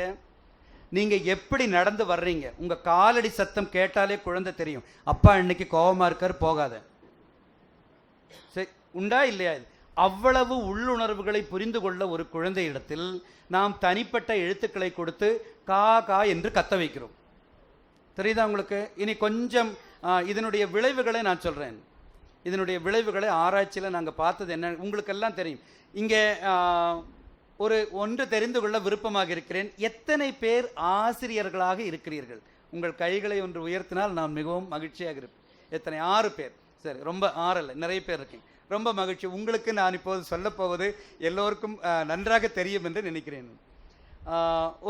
நீங்கள் எப்படி நடந்து வர்றீங்க, உங்கள் காலடி சத்தம் கேட்டாலே குழந்தை தெரியும், அப்பா இன்னைக்கு கோபமாக இருக்கார், போகாத. சரி, உண்டா இல்லையா? அவ்வளவு உள்ளுணர்வுகளை புரிந்து கொள்ள ஒரு குழந்தையிடத்தில் நாம் தனிப்பட்ட எழுத்துக்களை கொடுத்து கா கா என்று கத்த வைக்கிறோம். தெரியுதா உங்களுக்கு? இனி கொஞ்சம் இதனுடைய விளைவுகளை நான் சொல்கிறேன். இதனுடைய ஆராய்ச்சியில் நாங்கள் பார்த்தது என்ன, உங்களுக்கெல்லாம் தெரியும். இங்கே ஒன்று தெரிந்து கொள்ள விருப்பமாக இருக்கிறேன். எத்தனை பேர் ஆசிரியர்களாக இருக்கிறீர்கள்? உங்கள் கைகளை ஒன்று உயர்த்தினால் நான் மிகவும் மகிழ்ச்சியாக இருப்பேன். எத்தனை? 6 பேர். சரி, ரொம்ப ஆறலை, நிறைய பேர் இருக்கீங்க. ரொம்ப மகிழ்ச்சி. உங்களுக்கு நான் இப்போது சொல்லப்போவது எல்லோருக்கும் நன்றாக தெரியும் என்று நினைக்கிறேன்.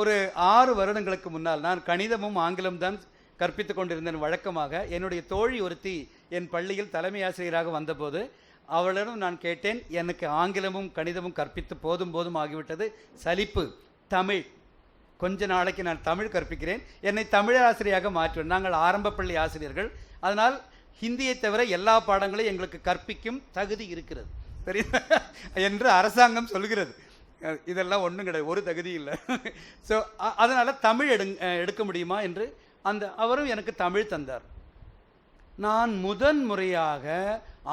ஒரு 6 வருடங்களுக்கு முன்னால் நான் கணிதமும் ஆங்கிலம் தான் கற்பித்து கொண்டிருந்தேன் வழக்கமாக. என்னுடைய தோழி ஒருத்தி என் பள்ளியில் தலைமை ஆசிரியராக வந்தபோது அவளிடம் நான் கேட்டேன், எனக்கு ஆங்கிலமும் கணிதமும் கற்பித்து போதும் ஆகிவிட்டது, சலிப்பு, தமிழ், கொஞ்ச நாளைக்கு நான் தமிழ் கற்பிக்கிறேன், என்னை தமிழ் ஆசிரியராக மாற்றுவேன். நாங்கள் ஆரம்ப பள்ளி ஆசிரியர்கள், அதனால் ஹிந்தியை தவிர எல்லா பாடங்களையும் எங்களுக்கு கற்பிக்கும் தகுதி இருக்கிறது தெரியுமா என்று அரசாங்கம் சொல்கிறது. இதெல்லாம் ஒன்றும் கிடையாது, ஒரு தகுதி இல்லை. ஸோ அதனால் தமிழ் எடுக்க முடியுமா என்று அவரும் எனக்கு தமிழ் தந்தார். நான் முதன் முறையாக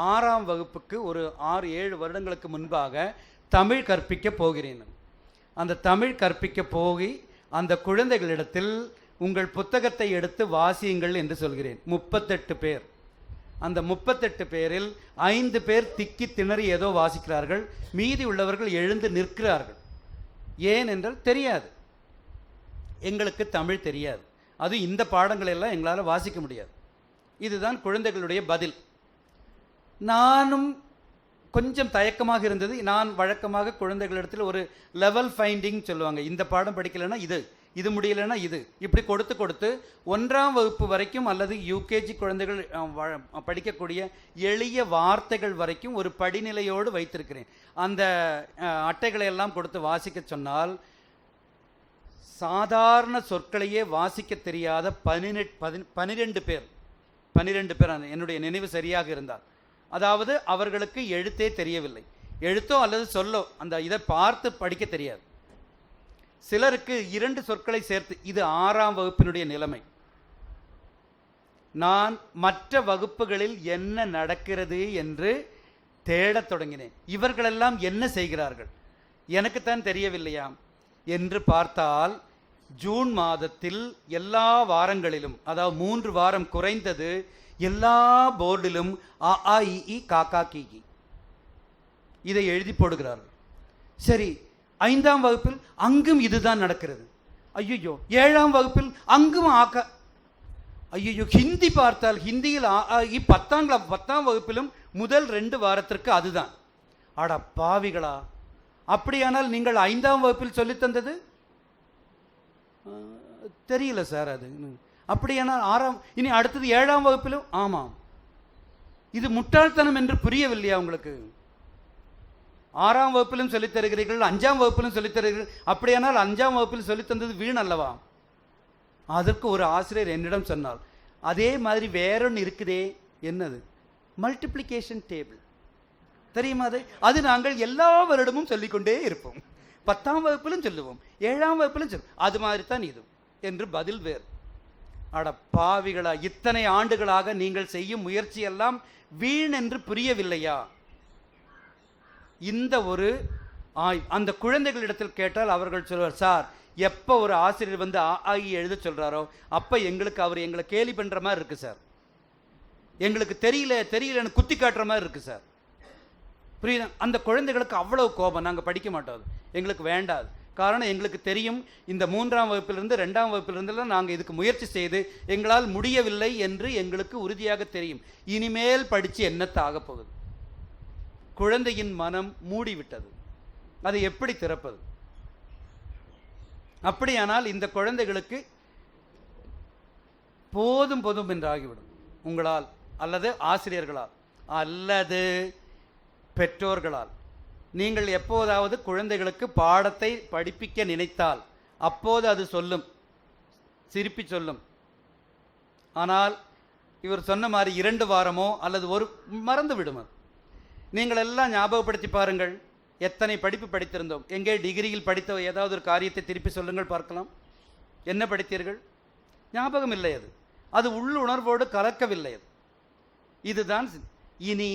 6ஆம் வகுப்புக்கு ஒரு 6-7 வருடங்களுக்கு முன்பாக தமிழ் கற்பிக்க போகிறேன். அந்த தமிழ் கற்பிக்க போய் அந்த குழந்தைகளிடத்தில் உங்கள் புத்தகத்தை எடுத்து வாசியுங்கள் என்று சொல்கிறேன். 38 பேர். அந்த 38 பேரில் 5 பேர் திக்கி திணறி ஏதோ வாசிக்கிறார்கள், மீதி உள்ளவர்கள் எழுந்து நிற்கிறார்கள். ஏன் என்றால் தெரியாது, எங்களுக்கு தமிழ் தெரியாது, அது இந்த பாடங்களெல்லாம் எங்களால் வாசிக்க முடியாது. இதுதான் குழந்தைகளுடைய பதில். நானும் கொஞ்சம் தயக்கமாக இருந்தது. நான் வழக்கமாக குழந்தைகளிடத்தில் ஒரு லெவல் ஃபைண்டிங் சொல்லுவாங்க, இந்த பாடம் படிக்கலைன்னா இது முடியலைன்னா இது, இப்படி கொடுத்து 1ஆம் வகுப்பு வரைக்கும் அல்லது யூகேஜி குழந்தைகள் படிக்கக்கூடிய எளிய வார்த்தைகள் வரைக்கும் ஒரு படிநிலையோடு வைத்திருக்கிறேன். அந்த அட்டைகளை எல்லாம் கொடுத்து வாசிக்க சொன்னால் சாதாரண சொற்களையே வாசிக்க தெரியாத 12 பேர் என்னுடைய நினைவு சரியாக இருந்தால், அதாவது அவர்களுக்கு எழுத்தே தெரியவில்லை, எழுத்தோ அல்லது சொல்லோ அந்த இதை பார்த்து படிக்க தெரியாது. சிலருக்கு 2 சொற்களை சேர்த்து, இது 6ஆம் வகுப்பினுடைய நிலைமை. நான் மற்ற வகுப்புகளில் என்ன நடக்கிறது என்று தேடத் தொடங்கினேன். இவர்களெல்லாம் என்ன செய்கிறார்கள், எனக்குத்தான் தெரியவில்லையா என்று பார்த்தால், ஜூன் மாதத்தில் எல்லா வாரங்களிலும், அதாவது 3 வாரம் குறைந்தது, எல்லா போர்டிலும் அ ஆ இ ஈ காக்கா கீகி இதை எழுதி போடுகிறார்கள். சரி, 5ஆம் வகுப்பில் அங்கும் இதுதான் நடக்கிறது. ஐயோ, 7ஆம் வகுப்பில் அங்கும் ஆக்கா. ஐயோ, ஹிந்தி பார்த்தால் ஹிந்தியில் ஆ ஆ இ 10ஆம் வகுப்பிலும் முதல் 2 வாரத்திற்கு அதுதான். அட பாவிகளா, அப்படியானால் நீங்கள் 5ஆம் வகுப்பில் சொல்லித்தந்தது தெரியல சார், அது அப்படியானால் இனி அடுத்தது 7ஆம் வகுப்பிலும் ஆமாம். இது முட்டாள்தனம் என்று புரியவில்லையா உங்களுக்கு? 6ஆம் வகுப்பிலும் சொல்லித் தருகிறீர்கள், 5ஆம் வகுப்பிலும் சொல்லித் தருகிறீர்கள், அப்படியானால் 5ஆம் வகுப்பில் சொல்லித்தந்தது வீண் அல்லவா? அதற்கு ஒரு ஆசிரியர் என்னிடம் சொன்னார், அதே மாதிரி வேறொன்று இருக்குதே, என்னது? மல்டிப்ளிகேஷன் டேபிள் தெரியுமா? அது நாங்கள் எல்லா வருடமும் சொல்லிக்கொண்டே இருப்போம், 10ஆம் வகுப்பிலும் சொல்லுவோம், 7ஆம் வகுப்பிலும் சொல்லுவோம், அது மாதிரி தான் இது என்று பதில் வேறு. அட பாவிகளா, இத்தனை ஆண்டுகளாக நீங்கள் செய்யும் முயற்சியெல்லாம் வீண் என்று புரியவில்லையா? இந்த ஒரு அந்த குழந்தைகளிடத்தில் கேட்டால் அவர்கள் சொல்வார், சார், எப்போ ஒரு ஆசிரியர் வந்து ஆ ஆ இ எழுத சொல்கிறாரோ அப்போ அவர் எங்களை கேலி பண்ணுற மாதிரி இருக்குது சார், எங்களுக்கு தெரியலன்னு குத்தி காட்டுற மாதிரி இருக்குது சார். புரியுதா? அந்த குழந்தைகளுக்கு அவ்வளவு கோபம். நாங்கள் படிக்க மாட்டோம், எங்களுக்கு வேண்டாது. காரணம், எங்களுக்கு தெரியும் இந்த 3ஆம் வகுப்பிலிருந்து 2ஆம் வகுப்பிலிருந்துலாம் நாங்கள் இதுக்கு முயற்சி செய்து எங்களால் முடியவில்லை என்று எங்களுக்கு உறுதியாக தெரியும். இனிமேல் படித்து என்னத்த ஆகப் போகுது? குழந்தையின் மனம் மூடிவிட்டது, அதை எப்படி திறப்பது? அப்படியானால் இந்த குழந்தைகளுக்கு போதும் என்று ஆகிவிடும். உங்களால் அல்லது ஆசிரியர்களால் அல்லது பெற்றோர்களால். நீங்கள் எப்போதாவது குழந்தைகளுக்கு பாடத்தை படிப்பிக்க நினைத்தால் அப்போது அது சொல்லும், சிரிப்பி சொல்லும். ஆனால் இவர் சொன்ன மாதிரி 2 வாரமோ அல்லது ஒரு மறந்து விடும். நீங்கள் எல்லாம் ஞாபகப்படுத்தி பாருங்கள், எத்தனை படிப்பு படித்திருந்தோம். எங்கே டிகிரியில் படித்த ஏதாவது ஒரு காரியத்தை திருப்பி சொல்லுங்கள் பார்க்கலாம். என்ன படித்தீர்கள்? ஞாபகம் இல்லை, அது உள்ளுணர்வோடு கலக்கவில்லை. இதுதான். இனி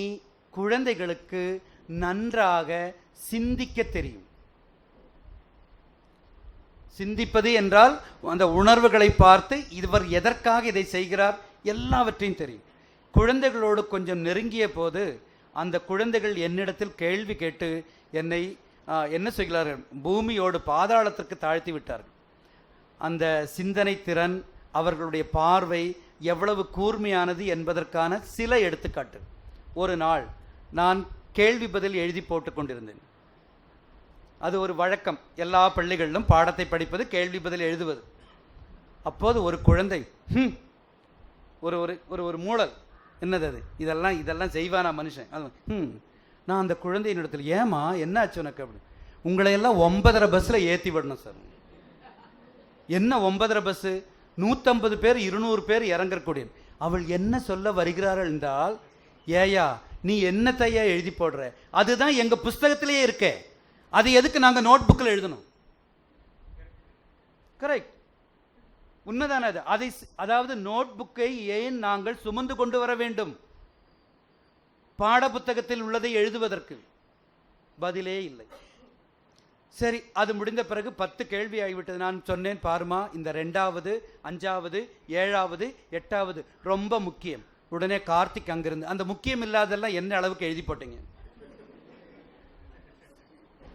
குழந்தைகளுக்கு நன்றாக சிந்திக்க தெரியும். சிந்திப்பது என்றால் அந்த உணர்வுகளை பார்த்து இவர் எதற்காக இதை செய்கிறார் எல்லாவற்றையும் தெரியும். குழந்தைகளோடு கொஞ்சம் நெருங்கிய போது அந்த குழந்தைகள் என்னிடத்தில் கேள்வி கேட்டு என்னை என்ன செய்கிறார்கள், பூமியோடு பாதாளத்திற்கு தாழ்த்தி விட்டார்கள். அந்த சிந்தனை திறன், அவர்களுடைய பார்வை எவ்வளவு கூர்மையானது என்பதற்கான சில எடுத்துக்காட்டு. ஒரு நாள் நான் கேள்வி பதில் எழுதி போட்டு கொண்டிருந்தேன். அது ஒரு வழக்கம், எல்லா பள்ளிகளிலும் பாடத்தை படிப்பது, கேள்வி பதில் எழுதுவது. அப்போது ஒரு குழந்தை ஒரு ஒரு ஒரு மூளல், என்னது அது, இதெல்லாம் செய்வானா மனுஷன், அது நான் அந்த குழந்தையின் இடத்துல, ஏமா என்ன ஆச்சு உனக்கு அப்படி, உங்களையெல்லாம் 9:30 பஸ்ஸில் ஏற்றி விடணும் சார். என்ன 9:30 பஸ்ஸு, 150 பேர் 200 பேர் இறங்கக்கூடிய. அவள் என்ன சொல்ல வருகிறார்கள் என்றால், ஏயா நீ என்ன தையா எழுதி போடுற, அதுதான் எங்கள் புஸ்தகத்திலேயே இருக்கே, அது எதுக்கு நாங்கள் நோட் புக்கில் எழுதணும்? கரெக்ட், உண்மைதானே அது. அதாவது நோட் புக்கை ஏன் நாங்கள் சுமந்து கொண்டு வர வேண்டும்? பாட புத்தகத்தில் உள்ளதை எழுதுவதற்கு பதிலே இல்லை. சரி, அது முடிந்த பிறகு 10 கேள்வி ஆகிவிட்டது. நான் சொன்னேன், பாருமா, இந்த 2வது 5வது 7வது 8வது ரொம்ப முக்கியம். உடனே கார்த்திக் அங்கிருந்து, அந்த முக்கியம் இல்லாதெல்லாம் என்ன அளவுக்கு எழுதி போட்டீங்க,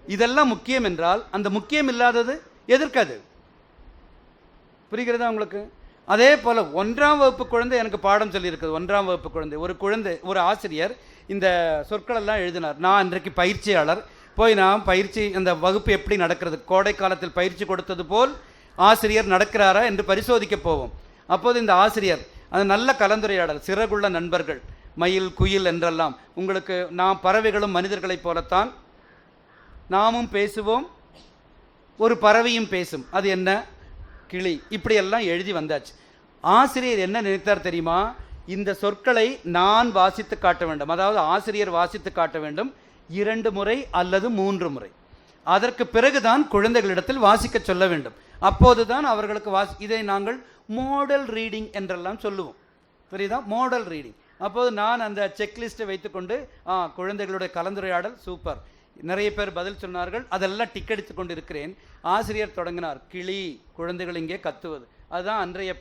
இதெல்லாம் முக்கியம் என்றால் அந்த முக்கியம் இல்லாதது எதற்காது? புரிகிறதா உங்களுக்கு? அதே போல 1ஆம் வகுப்பு குழந்தை எனக்கு பாடம் சொல்லியிருக்குது. 1ஆம் வகுப்பு குழந்தை, ஒரு ஆசிரியர் இந்த சொற்களெல்லாம் எழுதினார். நான் இன்றைக்கு பயிற்சியாளர், போய் நான் பயிற்சி, அந்த வகுப்பு எப்படி நடக்கிறது, கோடை காலத்தில் பயிற்சி கொடுத்தது போல் ஆசிரியர் நடக்கிறாரா என்று பரிசோதிக்க போவோம். அப்போது இந்த ஆசிரியர், அது நல்ல கலந்துரையாடல், சிறகுள்ள நண்பர்கள், மயில் குயில் என்றெல்லாம், உங்களுக்கு நாம் பறவைகளும் மனிதர்களைப் போலத்தான் நாமும் பேசுவோம், ஒரு பறவையும் பேசும், அது என்ன, கிளி, இப்படியெல்லாம் எழுதி வந்தாச்சு. ஆசிரியர் என்ன நினைத்தார் தெரியுமா? இந்த சொற்களை நான் வாசித்து காட்ட வேண்டும், அதாவது ஆசிரியர் வாசித்து காட்ட வேண்டும் 2 முறை அல்லது 3 முறை. அதற்கு பிறகுதான் குழந்தைகளிடத்தில் வாசிக்க சொல்ல வேண்டும். அப்போதுதான் அவர்களுக்கு இதை நாங்கள் மாடல் ரீடிங் என்றெல்லாம் சொல்லுவோம். புரியுதா? Model reading. அப்போது நான் அந்த செக்லிஸ்ட்டை வைத்துக்கொண்டு, குழந்தைகளுடைய கலந்துரையாடல் சூப்பர், நிறைய பேர் பதில் சொன்னார்கள், அதெல்லாம் டிக்கெடித்து கொண்டு இருக்கிறேன். ஆசிரியர் தொடங்கினார், கிளி, குழந்தைகள் இங்கே கத்துவது. அதுதான் அன்றைய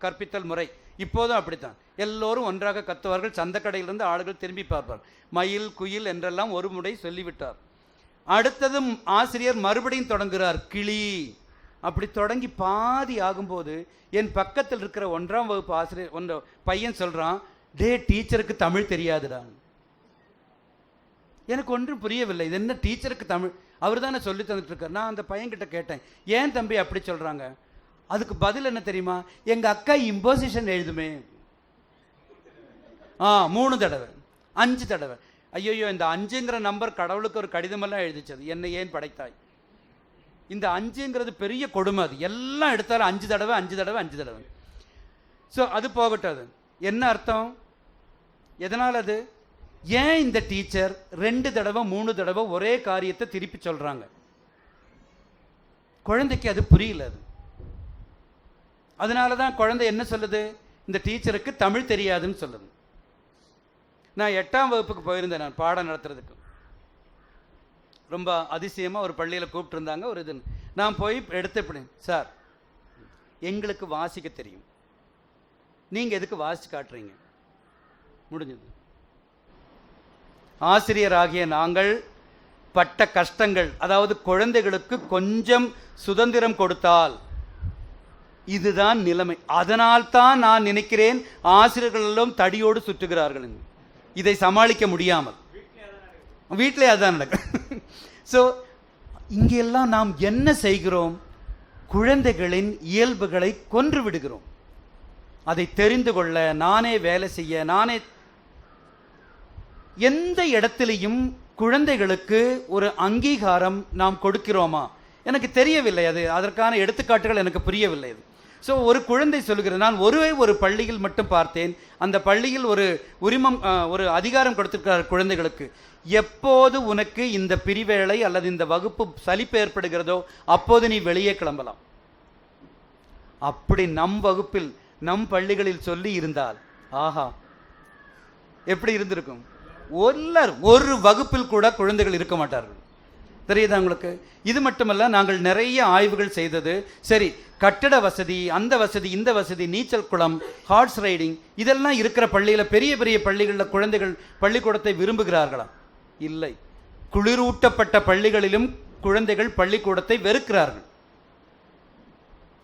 கற்பித்தல் முறை. இப்போதும் அப்படித்தான், எல்லோரும் ஒன்றாக கத்துவார்கள். சந்தக்கடையிலிருந்து ஆளுகள் திரும்பி பார்ப்பார். மயில் குயில் என்றெல்லாம் ஒரு முறை சொல்லிவிட்டார். அடுத்ததும் ஆசிரியர் மறுபடியும் தொடங்குகிறார், கிளி. அப்படி தொடங்கி பாதி ஆகும்போது என் பக்கத்தில் இருக்கிற 1ஆம் வகுப்பு ஆசிரியர் பையன் சொல்றான், டே டீச்சருக்கு தமிழ் தெரியாதுடா. எனக்கு ஒன்றும் புரியவில்லை, இது என்ன டீச்சருக்கு தமிழ், அவர் தானே சொல்லி தந்துட்டு இருக்கார். நான் அந்த பையன்கிட்ட கேட்டேன், ஏன் தம்பி அப்படி சொல்றாங்க? அதுக்கு பதில் என்ன தெரியுமா? எங்க அக்கா இம்போசிஷன் எழுதுமே 3 தடவை 5 தடவை. ஐயோ, இந்த 5ங்கிற நம்பர் கடவுளுக்கு ஒரு கடிதமெல்லாம் எழுதிச்சது, என்னை ஏன் படைத்தாய். இந்த 5ங்கிறது பெரிய கொடுமை, அது எல்லாம் எடுத்தாலும் 5 தடவை 5 தடவை 5 தடவை. ஸோ அது போகட்டது. என்ன அர்த்தம், எதனால் அது? ஏன் இந்த டீச்சர் 2 தடவை 3 தடவை ஒரே காரியத்தை திருப்பி சொல்றாங்க? குழந்தைக்கு அது புரியல. அது அதனால தான் குழந்தை என்ன சொல்லுது, இந்த டீச்சருக்கு தமிழ் தெரியாதுன்னு சொல்லுது. நான் 8ஆம் வகுப்புக்கு போயிருந்தேன், நான் பாடம் நடத்துறதுக்கு. ரொம்ப அதிசயமாக ஒரு பள்ளியில் கூப்பிட்டுருந்தாங்க. ஒரு இது நான் போய் எடுத்துப்பேன், சார் எங்களுக்கு வாசிக்க தெரியும், நீங்கள் எதுக்கு வாசிச்சு காட்டுறீங்க? முடிஞ்சது. ஆசிரியராகிய நாங்கள் பட்ட கஷ்டங்கள், அதாவது குழந்தைகளுக்கு கொஞ்சம் சுதந்திரம் கொடுத்தால் இதுதான் நிலைமை. அதனால்தான் நான் நினைக்கிறேன் ஆசிரியர்களும் தடியோடு சுற்றுகிறார்கள், இதை சமாளிக்க முடியாமல். வீட்டிலே அதான் நடக்கும். ஸோ இங்கெல்லாம் நாம் என்ன செய்கிறோம்? குழந்தைகளின் இயல்புகளை கொன்று விடுகிறோம். அதை தெரிந்து கொள்ள, நானே வேலை செய்ய, நானே எந்த இடத்திலையும் குழந்தைகளுக்கு ஒரு அங்கீகாரம் நாம் கொடுக்கிறோமா? எனக்கு தெரியவில்லை. அதற்கான எடுத்துக்காட்டுகள் எனக்கு புரியவில்லை. அது ஸோ ஒரு குழந்தை சொல்கிறது, நான் ஒரு பள்ளியில் மட்டும் பார்த்தேன். அந்த பள்ளியில் ஒரு உரிமம், ஒரு அதிகாரம் கொடுத்திருக்கிறார் குழந்தைகளுக்கு. எப்போது உனக்கு இந்த பிரிவேளை அல்லது இந்த வகுப்பு சலிப்பு ஏற்படுகிறதோ அப்போது நீ வெளியே கிளம்பலாம். அப்படி நம் வகுப்பில் நம் பள்ளிகளில் சொல்லி இருந்தால் ஆஹா எப்படி இருந்திருக்கும்? ஒரு வகுப்பில் கூட குழந்தைகள் இருக்க மாட்டார்கள். தெரியுதா உங்களுக்கு? இது மட்டுமல்ல, நாங்கள் நிறைய ஆய்வுகள் செய்தது. சரி, கட்டட வசதி, அந்த வசதி, இந்த வசதி, நீச்சல் குளம், ஹார்ஸ் ரைடிங், இதெல்லாம் இருக்கிற பள்ளியில், பெரிய பெரிய பள்ளிகளில் குழந்தைகள் பள்ளிக்கூடத்தை விரும்புகிறார்களா? இல்லை. குளிரூட்டப்பட்ட பள்ளிகளிலும் குழந்தைகள் பள்ளிக்கூடத்தை வெறுக்கிறார்கள்.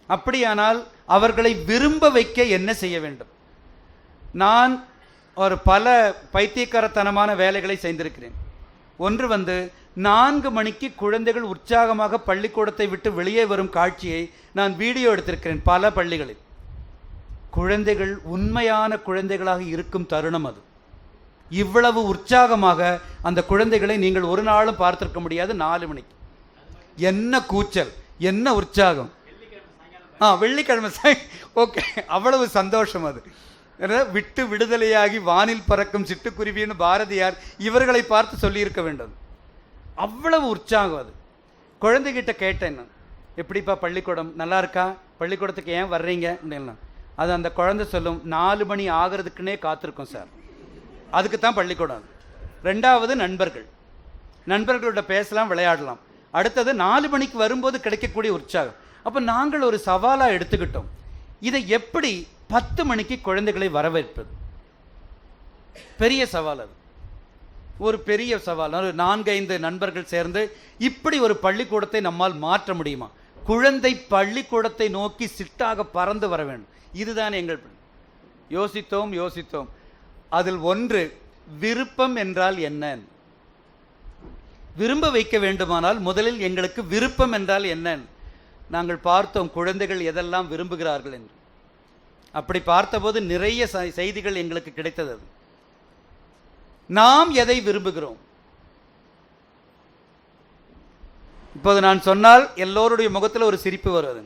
அப்படியானால் அவர்களை விரும்ப வைக்க என்ன செய்ய வேண்டும்? நான் ஒரு பல பைத்தியக்காரத்தனமான வேலைகளை செய்திருக்கிறேன். ஒன்று 4 மணிக்கு குழந்தைகள் உற்சாகமாக பள்ளிக்கூடத்தை விட்டு வெளியே வரும் காட்சியை நான் வீடியோ எடுத்திருக்கிறேன் பல பள்ளிகளில். குழந்தைகள் உண்மையான குழந்தைகளாக இருக்கும் தருணம் அது. இவ்வளவு உற்சாகமாக அந்த குழந்தைகளை நீங்கள் ஒரு நாளும் பார்த்திருக்க முடியாது. 4 மணிக்கு என்ன கூச்சல், என்ன உற்சாகம். வெள்ளிக்கிழமை ஓகே, அவ்வளவு சந்தோஷம் அது. விட்டு விடுதலையாகி வானில் பறக்கும் சிட்டுக்குருவின்னு பாரதியார் இவர்களை பார்த்து சொல்லியிருக்க வேண்டும். அவ்வளவு உற்சாகம் அது. குழந்தைகிட்ட கேட்டேன், எப்படிப்பா பள்ளிக்கூடம், நல்லா இருக்கா, பள்ளிக்கூடத்துக்கு ஏன் வர்றீங்க அப்படின்னா, அது அந்த குழந்தை சொல்லும், 4 மணி ஆகிறதுக்குன்னே காத்திருக்கோம் சார், அதுக்கு தான் பள்ளிக்கூடம். ரெண்டாவது நண்பர்களோட பேசலாம், விளையாடலாம். அடுத்தது 4 மணிக்கு வரும்போது கிடைக்கக்கூடிய உற்சாகம். அப்போ நாங்கள் ஒரு சவாலாக எடுத்துக்கிட்டோம், இதை எப்படி 10 மணிக்கு குழந்தைகளை வரவேற்பது. பெரிய சவால் அது, ஒரு பெரிய சவால். ஒரு 4-5 நண்பர்கள் சேர்ந்து இப்படி ஒரு பள்ளிக்கூடத்தை நம்மால் மாற்ற முடியுமா? குழந்தை பள்ளிக்கூடத்தை நோக்கி சிட்டாக பறந்து வர வேண்டும். இதுதான் எங்கள் யோசித்தோம். அதில் ஒன்று, விருப்பம் என்றால் என்ன? விரும்ப வைக்க வேண்டுமானால் முதலில் எங்களுக்கு விருப்பம் என்றால் என்ன நாங்கள் பார்த்தோம். குழந்தைகள் எதெல்லாம் விரும்புகிறார்கள் என்று. அப்படி பார்த்தபோது நிறைய செய்திகள் எங்களுக்கு கிடைத்தது. நாம் எதை விரும்புகிறோம்? இப்போது நான் சொன்னால் எல்லோருடைய முகத்தில் ஒரு சிரிப்பு வருவது.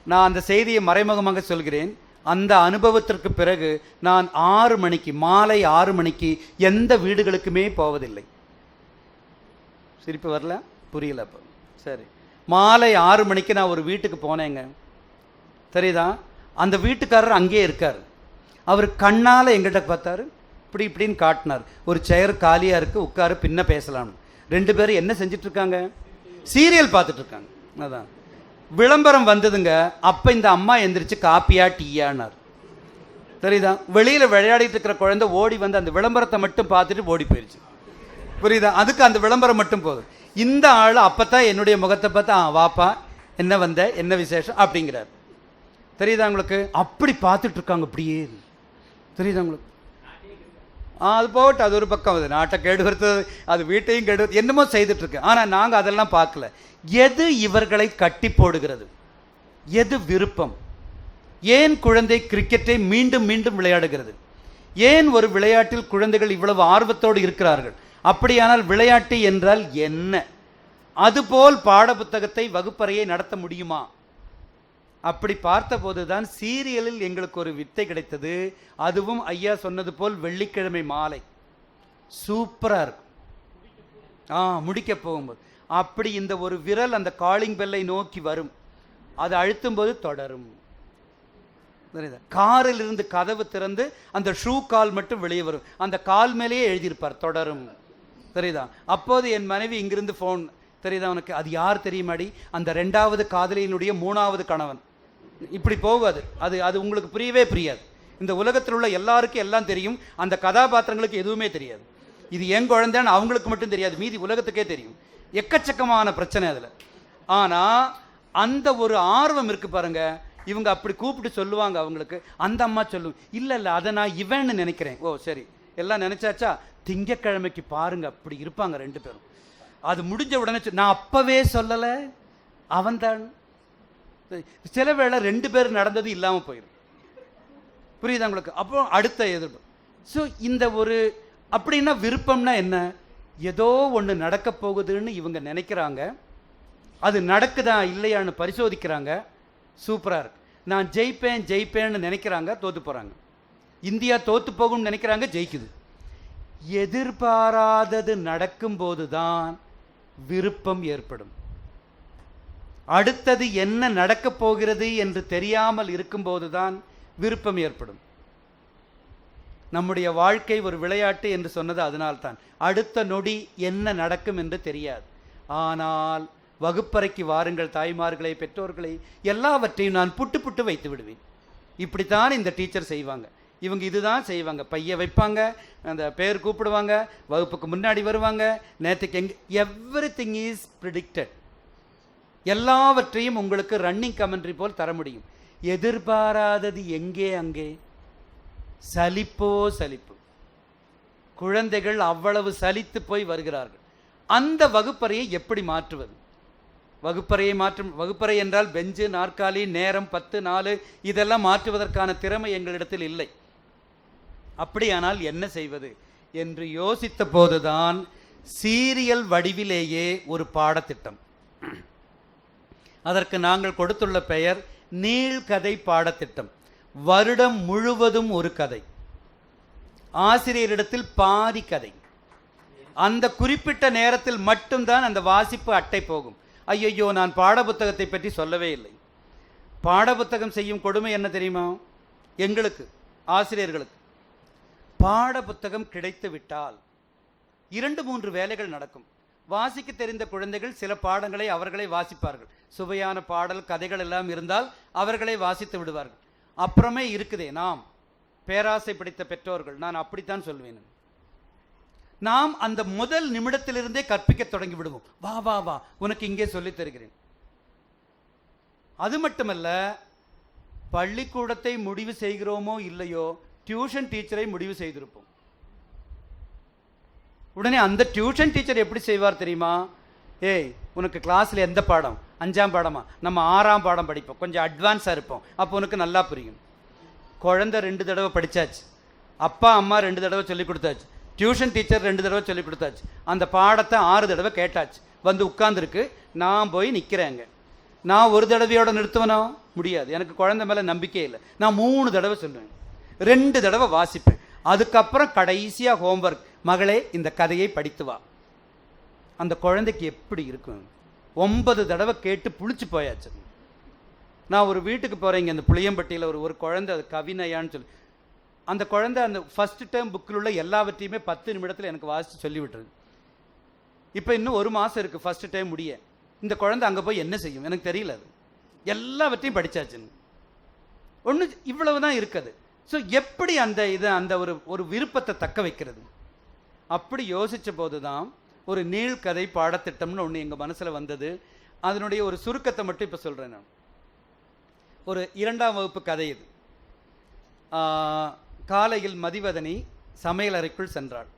நான் அந்த செய்தியை மறைமுகமாக சொல்கிறேன். அந்த அனுபவத்திற்கு பிறகு நான் 6 மணிக்கு, மாலை 6 மணிக்கு எந்த வீடுகளுக்குமே போவதில்லை. சிரிப்பு வரல, புரியல. அப்போ சரி, மாலை 6 மணிக்கு நான் ஒரு வீட்டுக்கு போனேங்க. தெரியுதா, அந்த வீட்டுக்காரர் அங்கேயே இருக்கார். அவர் கண்ணால் எங்கிட்ட பார்த்தாரு, இப்படின்னு காட்டினார். ஒரு சேர் காலியாக இருக்குது, உட்காரு, பின்ன பேசலாம். 2 பேரும் என்ன செஞ்சிட்ருக்காங்க? சீரியல் பார்த்துட்ருக்காங்க. அதான் விளம்பரம் வந்ததுங்க. அப்போ இந்த அம்மா எந்திரிச்சு காப்பியா டீயானார். தெரியுதா, வெளியில் விளையாடிட்டு இருக்கிற குழந்தை ஓடி வந்து அந்த விளம்பரத்தை மட்டும் பார்த்துட்டு ஓடி போயிடுச்சு. புரியுதா, அதுக்கு அந்த விளம்பரம் மட்டும் போதும். இந்த ஆள் அப்போத்தான் என்னுடைய முகத்தை பார்த்து, வாப்பா, என்ன வந்த, என்ன விசேஷம் அப்படிங்கிறார். தெரியுதா உங்களுக்கு? அப்படி பார்த்துட்டு இருக்காங்க அப்படியே. தெரியுதா உங்களுக்கு? அது போட்டு, அது ஒரு பக்கம். அது நாட்டை கெடுகிறது, அது வீட்டையும் கெடுவது, என்னமோ செய்துட்ருக்கு. ஆனால் நாங்கள் அதெல்லாம் பார்க்கல. எது இவர்களை கட்டி போடுகிறது? எது விருப்பம்? ஏன் குழந்தை கிரிக்கெட்டை மீண்டும் மீண்டும் விளையாடுகிறது? ஏன் ஒரு விளையாட்டில் குழந்தைகள் இவ்வளவு ஆர்வத்தோடு இருக்கிறார்கள்? அப்படியானால் விளையாட்டு என்றால் என்ன? அதுபோல் பாட புத்தகத்தை, வகுப்பறையை நடத்த முடியுமா? அப்படி பார்த்தபோது தான் சீரியலில் எங்களுக்கு ஒரு வித்தை கிடைத்தது. அதுவும் ஐயா சொன்னது போல் வெள்ளிக்கிழமை மாலை சூப்பராக இருக்கும். முடிக்க போகும்போது அப்படி இந்த ஒரு விரல் அந்த காலிங் பெல்லை நோக்கி வரும், அதை அழுத்தும் போது தொடரும். காரில் இருந்து கதவு திறந்து அந்த ஷூ கால் மட்டும் வெளியே வரும், அந்த கால் மேலேயே எழுதியிருப்பார் தொடரும். தெரியுதா? அப்போது என் மனைவி இங்கிருந்து ஃபோன், தெரியுதா உனக்கு அது யார் தெரியுமாடி? அந்த 2வது காதலியினுடைய 3வது கணவன். இப்படி போகாது. அது உங்களுக்கு புரியாது. இந்த உலகத்தில் உள்ள எல்லாருக்கும் எல்லாம் தெரியும், அந்த கதாபாத்திரங்களுக்கு எதுவுமே தெரியாது. இது என் குழந்தைன்னு அவங்களுக்கு மட்டும் தெரியாது, மீதி உலகத்துக்கே தெரியும். எக்கச்சக்கமான பிரச்சனை அதில். ஆனால் அந்த ஒரு ஆர்வம் இருக்கு பாருங்க. இவங்க அப்படி கூப்பிட்டு சொல்லுவாங்க அவங்களுக்கு. அந்த அம்மா சொல்லும், இல்லை அதை நான் இவன்னு நினைக்கிறேன். ஓ சரி, எல்லாம் நினைச்சாச்சா? திங்கக்கிழமைக்கு பாருங்க, அப்படி இருப்பாங்க 2 பேரும். அது முடிஞ்ச உடனே நான் அப்பவே சொல்லலை, அவன்தான். சில வேளை 2 பேர் நடந்தது இல்லாமல் போயிடும். புரியுதா உங்களுக்கு? அப்போ அடுத்த எதிர்ப்பு. ஸோ இந்த ஒரு அப்படின்னா விருப்பம்னா என்ன? ஏதோ ஒன்று நடக்க போகுதுன்னு இவங்க நினைக்கிறாங்க, அது நடக்குதா இல்லையான்னு பரிசோதிக்கிறாங்க. சூப்பராக இருக்கு. நான் ஜெயிப்பேன்னு நினைக்கிறாங்க, தோற்று போகிறாங்க. இந்தியா தோற்று போகும்னு நினைக்கிறாங்க, ஜெயிக்குது. எதிர்பாராதது நடக்கும்போது தான் விருப்பம் ஏற்படும். அடுத்தது என்ன நடக்கப் போகிறது என்று தெரியாமல் இருக்கும்போது தான் விருப்பம் ஏற்படும். நம்முடைய வாழ்க்கை ஒரு விளையாட்டு என்று சொன்னது அதனால்தான். அடுத்த நொடி என்ன நடக்கும் என்று தெரியாது. ஆனால் வகுப்பறைக்கு வாருங்கள் தாய்மார்களை, பெற்றோர்களை, எல்லாவற்றையும் நான் புட்டு வைத்து விடுவேன். இப்படித்தான் இந்த டீச்சர் செய்வாங்க, இவங்க இதுதான் செய்வாங்க. பைய வைப்பாங்க, அந்த பேர் கூப்பிடுவாங்க, வகுப்புக்கு முன்னாடி வருவாங்க. நேற்றுக்கு எவ்ரிதிங் இஸ் ப்ரிடிக்டட். எல்லாவற்றையும் உங்களுக்கு ரன்னிங் கமெண்ட்ரி போல் தர முடியும். எதிர்பாராதது எங்கே அங்கே. சலிப்போ சலிப்பு. குழந்தைகள் அவ்வளவு சலித்து போய் வருகிறார்கள். அந்த வகுப்பறையை எப்படி மாற்றுவது? வகுப்பறை என்றால் பெஞ்சு, நாற்காலி, நேரம், 10, 4 இதெல்லாம் மாற்றுவதற்கான திறமை எங்களிடத்தில் இல்லை. அப்படியானால் என்ன செய்வது என்று யோசித்த போதுதான் சீரியல் வடிவிலேயே ஒரு பாடத்திட்டம். அதற்கு நாங்கள் கொடுத்துள்ள பெயர் நீள்கதை பாடத்திட்டம். வருடம் முழுவதும் ஒரு கதை, ஆசிரியரிடத்தில் பாதி கதை. அந்த குறிப்பிட்ட நேரத்தில் மட்டும்தான் அந்த வாசிப்பு அட்டை போகும். ஐயோ, நான் பாடப்புத்தகத்தை பற்றி சொல்லவே இல்லை. பாடப்புத்தகம் செய்யும் கொடுமை என்ன தெரியுமா? எங்களுக்கு ஆசிரியர்களுக்கு பாடப்புத்தகம் கிடைத்து விட்டால் 2-3 வேலைகள் நடக்கும். வாசிக்க தெரிந்த குழந்தைகள் சில பாடங்களை அவர்களே வாசிப்பார்கள். சுவையான பாடல் கதைகள் எல்லாம் இருந்தால் அவர்களே வாசித்து விடுவார்கள். அப்புறமே இருக்குதே நாம் பேராசை பிடித்த பெற்றோர்கள், நான் அப்படித்தான் சொல்வேன். நாம் அந்த முதல் நிமிடத்திலிருந்தே கற்பிக்க தொடங்கி விடுவோம். வா வா வா, உனக்கு இங்கே சொல்லித் தருகிறேன். அது மட்டுமல்ல, பள்ளிக்கூடத்தை முடிவு செய்கிறோமோ இல்லையோ, டியூஷன் டீச்சரை முடிவு செய்திருப்போம். உடனே அந்த டியூஷன் டீச்சர் எப்படி செய்வார் தெரியுமா? ஏய், உனக்கு கிளாஸில் எந்த பாடம்? 5ஆம் பாடமா? நம்ம 6ஆம் பாடம் படிப்போம், கொஞ்சம் அட்வான்ஸாக இருப்போம், அப்போ உனக்கு நல்லா புரியும். குழந்தை 2 தடவை படித்தாச்சு, அப்பா அம்மா 2 தடவை சொல்லி கொடுத்தாச்சு, டியூஷன் டீச்சர் 2 தடவை சொல்லி கொடுத்தாச்சு, அந்த பாடத்தை 6 தடவை கேட்டாச்சு, வந்து உட்கார்ந்துருக்கு. நான் போய் நிற்கிறேங்க. நான் ஒரு தடவையோட நிறுத்துவனோ? முடியாது. எனக்கு குழந்தை மேலே நம்பிக்கை இல்லை. நான் 3 தடவை சொல்லுவேன், 2 தடவை வாசிப்பேன். அதுக்கப்புறம் கடைசியாக ஹோம்ஒர்க், மகளே இந்த கதையை படித்து வா. அந்த குழந்தைக்கு எப்படி இருக்கும்? 9 தடவை கேட்டு புளிச்சு போயாச்சு. நான் ஒரு வீட்டுக்கு போகிறேங்க, அந்த புளியம்பட்டியில் ஒரு குழந்தை, அது கவினயான்னு சொல்லி, அந்த குழந்தை அந்த ஃபஸ்ட் டேர்ம் புக்கில் உள்ள எல்லாவற்றையுமே 10 நிமிடத்தில் எனக்கு வாசித்து சொல்லி விட்டுருது. இப்போ இன்னும் 1 மாதம் இருக்குது ஃபஸ்ட்டு டைம் முடிய. இந்த குழந்தை அங்கே போய் என்ன செய்யும் எனக்கு தெரியல. அது எல்லாவற்றையும் படித்தாச்சுன்னு ஒன்று இவ்வளவு தான் இருக்குது. ஸோ எப்படி அந்த ஒரு விருப்பத்தை தக்க வைக்கிறது? அப்படி யோசித்த போது தான் ஒரு நீள்கதை பாடத்திட்டம்னு ஒன்று எங்கள் மனசில் வந்தது. அதனுடைய ஒரு சுருக்கத்தை மட்டும் இப்போ சொல்கிறேன். நான் ஒரு 2ஆம் வகுப்பு கதை இது. காலையில் மதிவதனி சமையல் அறைக்குள் சென்றாள்.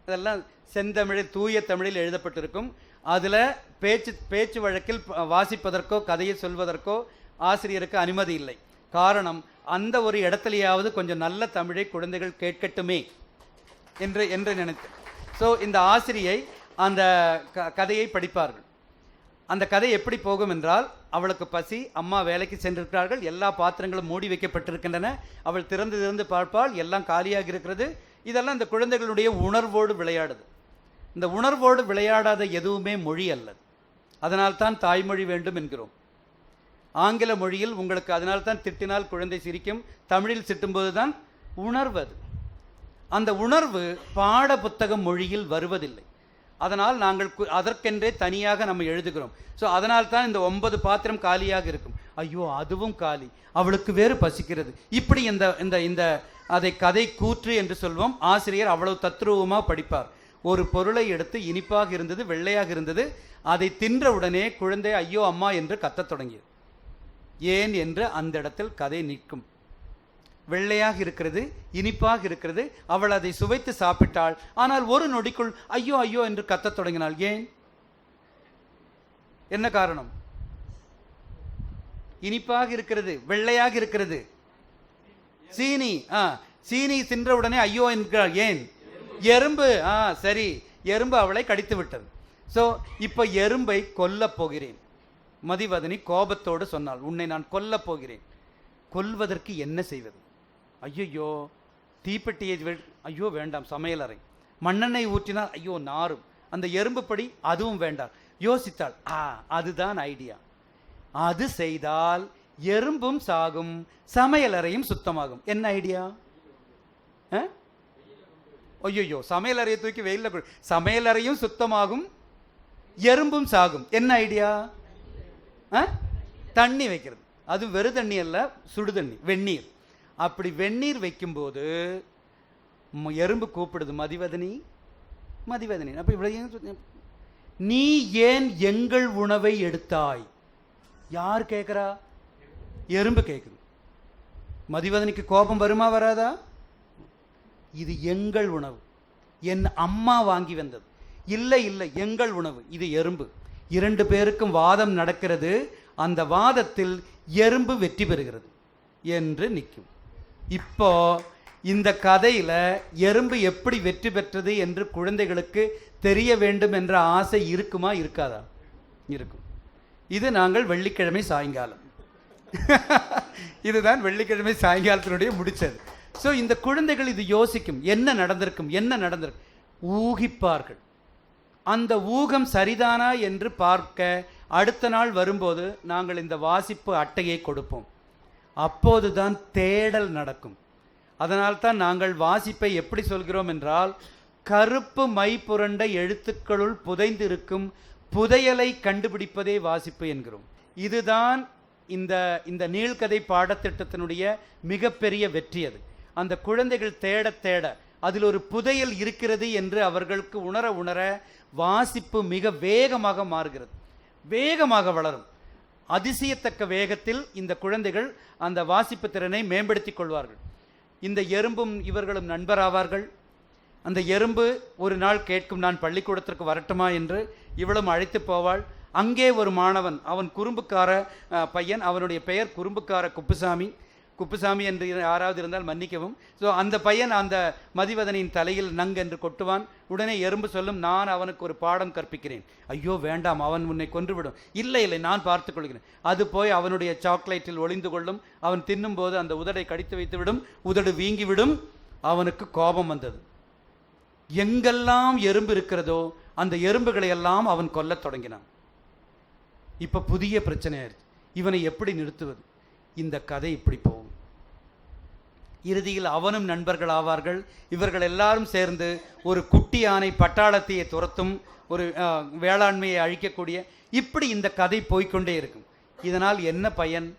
அதெல்லாம் செந்தமிழில் தூய தமிழில் எழுதப்பட்டிருக்கும். அதில் பேச்சு வழக்கில் வாசிப்பதற்கோ கதையை சொல்வதற்கோ ஆசிரியருக்கு அனுமதி இல்லை. காரணம், அந்த ஒரு இடத்துலையாவது கொஞ்சம் நல்ல தமிழை குழந்தைகள் கேட்கட்டுமே என்று நினைத்தேன். ஸோ இந்த ஆசிரியை அந்த கதையை படிப்பார்கள். அந்த கதை எப்படி போகும் என்றால், அவளுக்கு பசி, அம்மா வேலைக்கு சென்றிருக்கிறார்கள், எல்லா பாத்திரங்களும் மூடி வைக்கப்பட்டிருக்கின்றன, அவள் திறந்து பார்ப்பாள், எல்லாம் காலியாக இருக்கிறது. இதெல்லாம் இந்த குழந்தைகளுடைய உணர்வோடு விளையாடுது. இந்த உணர்வோடு விளையாடாத எதுவுமே மொழி அல்லது. அதனால்தான் தாய்மொழி வேண்டும் என்கிறோம். ஆங்கில மொழியில் உங்களுக்கு அதனால்தான் திட்டினால் குழந்தை சிரிக்கும், தமிழில் திட்டும்போது தான் உணர்வது. அந்த உணர்வு பாட புத்தகம் மொழியில் வருவதில்லை. அதனால் நாங்கள் அதற்கென்றே தனியாக நம்ம எழுதுகிறோம். ஸோ அதனால் தான் இந்த 9 பாத்திரம் காலியாக இருக்கும். ஐயோ, அதுவும் காலி, அவளுக்கு வேறு பசிக்கிறது. இப்படி இந்த அதை கதை கூற்று என்று சொல்வோம். ஆசிரியர் அவ்வளவு தத்ரூபமாக படிப்பார். ஒரு பொருளை எடுத்து இனிப்பாக இருந்தது, வெள்ளையாக இருந்தது, அதை தின்ற உடனே குழந்தை ஐயோ அம்மா என்று கத்தத் தொடங்கியது. ஏன் என்று அந்த இடத்தில் கதை நிற்கும். வெள்ளையாக இருக்கிறது, இனிப்பாக இருக்கிறது, அவள் அதை சுவைத்து சாப்பிட்டாள். ஆனால் ஒரு நொடிக்குள் ஐயோ ஐயோ என்று கத்தத் தொடங்கினாள். ஏன்? என்ன காரணம்? இனிப்பாக இருக்கிறது, வெள்ளையாக இருக்கிறது, சீனி தின்ற உடனே ஐயோ என்கிறாள். ஏன்? எறும்பு. சரி, எறும்பு அவளை கடித்து விட்டது. ஸோ இப்போ எறும்பை கொல்லப் போகிறேன். மதிவதனி கோபத்தோடு சொன்னாள், உன்னை நான் கொல்லப் போகிறேன். கொல்வதற்கு என்ன செய்வது? ஐயோ, தீப்பெட்டியை ஐயோ வேண்டாம், சமையலறை. மண்ணெண்ணெய் ஊற்றினால் ஐயோ நாரும். அந்த எறும்பு படி, அதுவும் வேண்டாம். யோசித்தாள், அதுதான் ஐடியா. அது செய்தால் எறும்பும் சாகும், சமையலறையும் சுத்தமாகும். என்ன ஐடியா? ஐயோ, சமையலறையை தூக்கி வெயிலில், சமையலறையும் சுத்தமாகும், எறும்பும் சாகும். என்ன ஐடியா? தண்ணி வைக்கிறது. அது வெறும் தண்ணி அல்ல, சுடு தண்ணி, வெந்நீர். அப்படி வெந்நீர் வைக்கும்போது எறும்பு கூப்பிடுது, மதிவதனி மதிவதனி. அப்போ இவ்வளோ, நீ ஏன் எங்கள் உணவை எடுத்தாய்? யார் கேட்குறா? எறும்பு கேட்குது. மதிவதனிக்கு கோபம் வருமா வராதா? இது எங்கள் உணவு, என் அம்மா வாங்கி வந்தது. இல்லை இல்லை, எங்கள் உணவு, இது எறும்பு. 2 பேருக்கும் வாதம் நடக்கிறது. அந்த வாதத்தில் எறும்பு வெற்றி பெறுகிறது என்று நிற்கும். இப்போ இந்த கதையில் எறும்பு எப்படி வெற்றி பெற்றது என்று குழந்தைகளுக்கு தெரிய வேண்டும் என்ற ஆசை இருக்குமா இருக்காதா? இருக்கும். இது நாங்கள் வெள்ளிக்கிழமை சாயங்காலம் இதுதான் வெள்ளிக்கிழமை சாயங்காலத்தினுடைய முடிச்சது. ஸோ இந்த குழந்தைகள் இது யோசிக்கும், என்ன நடந்திருக்கும், என்ன நடந்திருக்கும், ஊகிப்பார்கள். அந்த ஊகம் சரிதானா என்று பார்க்க அடுத்த நாள் வரும்போது நாங்கள் இந்த வாசிப்பு அட்டையை கொடுப்போம். அப்போதுதான் தேடல் நடக்கும். அதனால்தான் நாங்கள் வாசிப்பை எப்படி சொல்கிறோம் என்றால், கருப்பு மை புரண்ட எழுத்துக்களுள் புதைந்திருக்கும் புதையலை கண்டுபிடிப்பதே வாசிப்பு என்கிறோம். இதுதான் இந்த நீள்கதை பாடத்திட்டத்தினுடைய மிகப்பெரிய வெற்றி. அது அந்த குழந்தைகள் தேட தேட அதில் ஒரு புதையல் இருக்கிறது என்று அவர்களுக்கு உணர உணர வாசிப்பு மிக வேகமாக மாறுகிறது, வேகமாக வளரும். அதிசயத்தக்க வேகத்தில் இந்த குழந்தைகள் அந்த வாசிப்பு திறனை மேம்படுத்திக் கொள்வார்கள். இந்த எறும்பும் இவர்களும் நண்பராவார்கள். அந்த எறும்பு ஒரு நாள் கேட்கும், நான் பள்ளிக்கூடத்திற்கு வரட்டுமா என்று. இவளும் அழைத்து போவாள். அங்கே ஒரு மாணவன், அவன் குறும்புக்கார பையன், அவனுடைய பெயர் குறும்புக்கார குப்புசாமி என்று யாராவது இருந்தால் மன்னிக்கவும். ஸோ அந்த பையன் அந்த மதிவதனின் தலையில் நங் என்று கொட்டுவான். உடனே எறும்பு சொல்லும், நான் அவனுக்கு ஒரு பாடம் கற்பிக்கிறேன். ஐயோ வேண்டாம், அவன் உன்னை கொன்றுவிடும். இல்லை இல்லை, நான் பார்த்துக் கொள்கிறேன். அது போய் அவனுடைய சாக்லேட்டில் ஒளிந்து கொள்ளும். அவன் தின்னும்போது அந்த உதடை கடித்து வைத்துவிடும், உதடு வீங்கிவிடும். அவனுக்கு கோபம் வந்தது. எங்கெல்லாம் எறும்பு இருக்கிறதோ அந்த எறும்புகளை எல்லாம் அவன் கொல்லத் தொடங்கினான். இப்போ புதிய பிரச்சனை ஆயிடுச்சு, இவனை எப்படி நிறுத்துவது? இந்த கதை இப்படி போகும். இறுதியில் அவனும் நண்பர்கள் ஆவார்கள். இவர்கள் எல்லாரும் சேர்ந்து ஒரு குட்டி யானை பட்டாளத்தையை துரத்தும், ஒரு வேளாண்மையை அழிக்கக்கூடிய, இப்படி இந்த கதை போய்கொண்டே இருக்கும். இதனால் என்ன பயன்?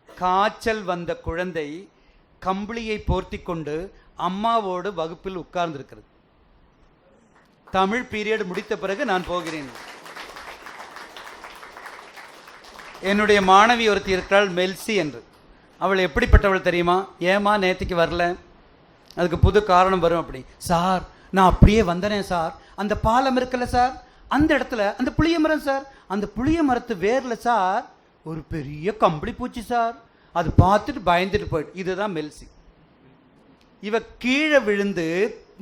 காய்ச்சல் வந்த குழந்தை கம்பளியை போர்த்தி கொண்டு அம்மாவோடு வகுப்பில் உட்கார்ந்திருக்கிறது. தமிழ் பீரியட் முடித்த பிறகு நான் போகிறேன். என்னுடைய மாணவி ஒருத்தி இருக்கிறாள், மெல்சி என்று. அவள் எப்படிப்பட்டவள் தெரியுமா? ஏமா நேற்றுக்கு வரல? அதுக்கு புது காரணம் வரும். அப்படி, சார் நான் அப்படியே வந்தனே சார், அந்த பாலம் இருக்குல்ல சார், அந்த இடத்துல அந்த புளிய மரம் சார், அந்த புளிய மரத்து வேரில் சார் ஒரு பெரிய கம்பளி பூச்சி சார், அது பார்த்துட்டு பயந்துட்டு போயிட்டு. இதுதான் மெல்சி. இவ கீழே விழுந்து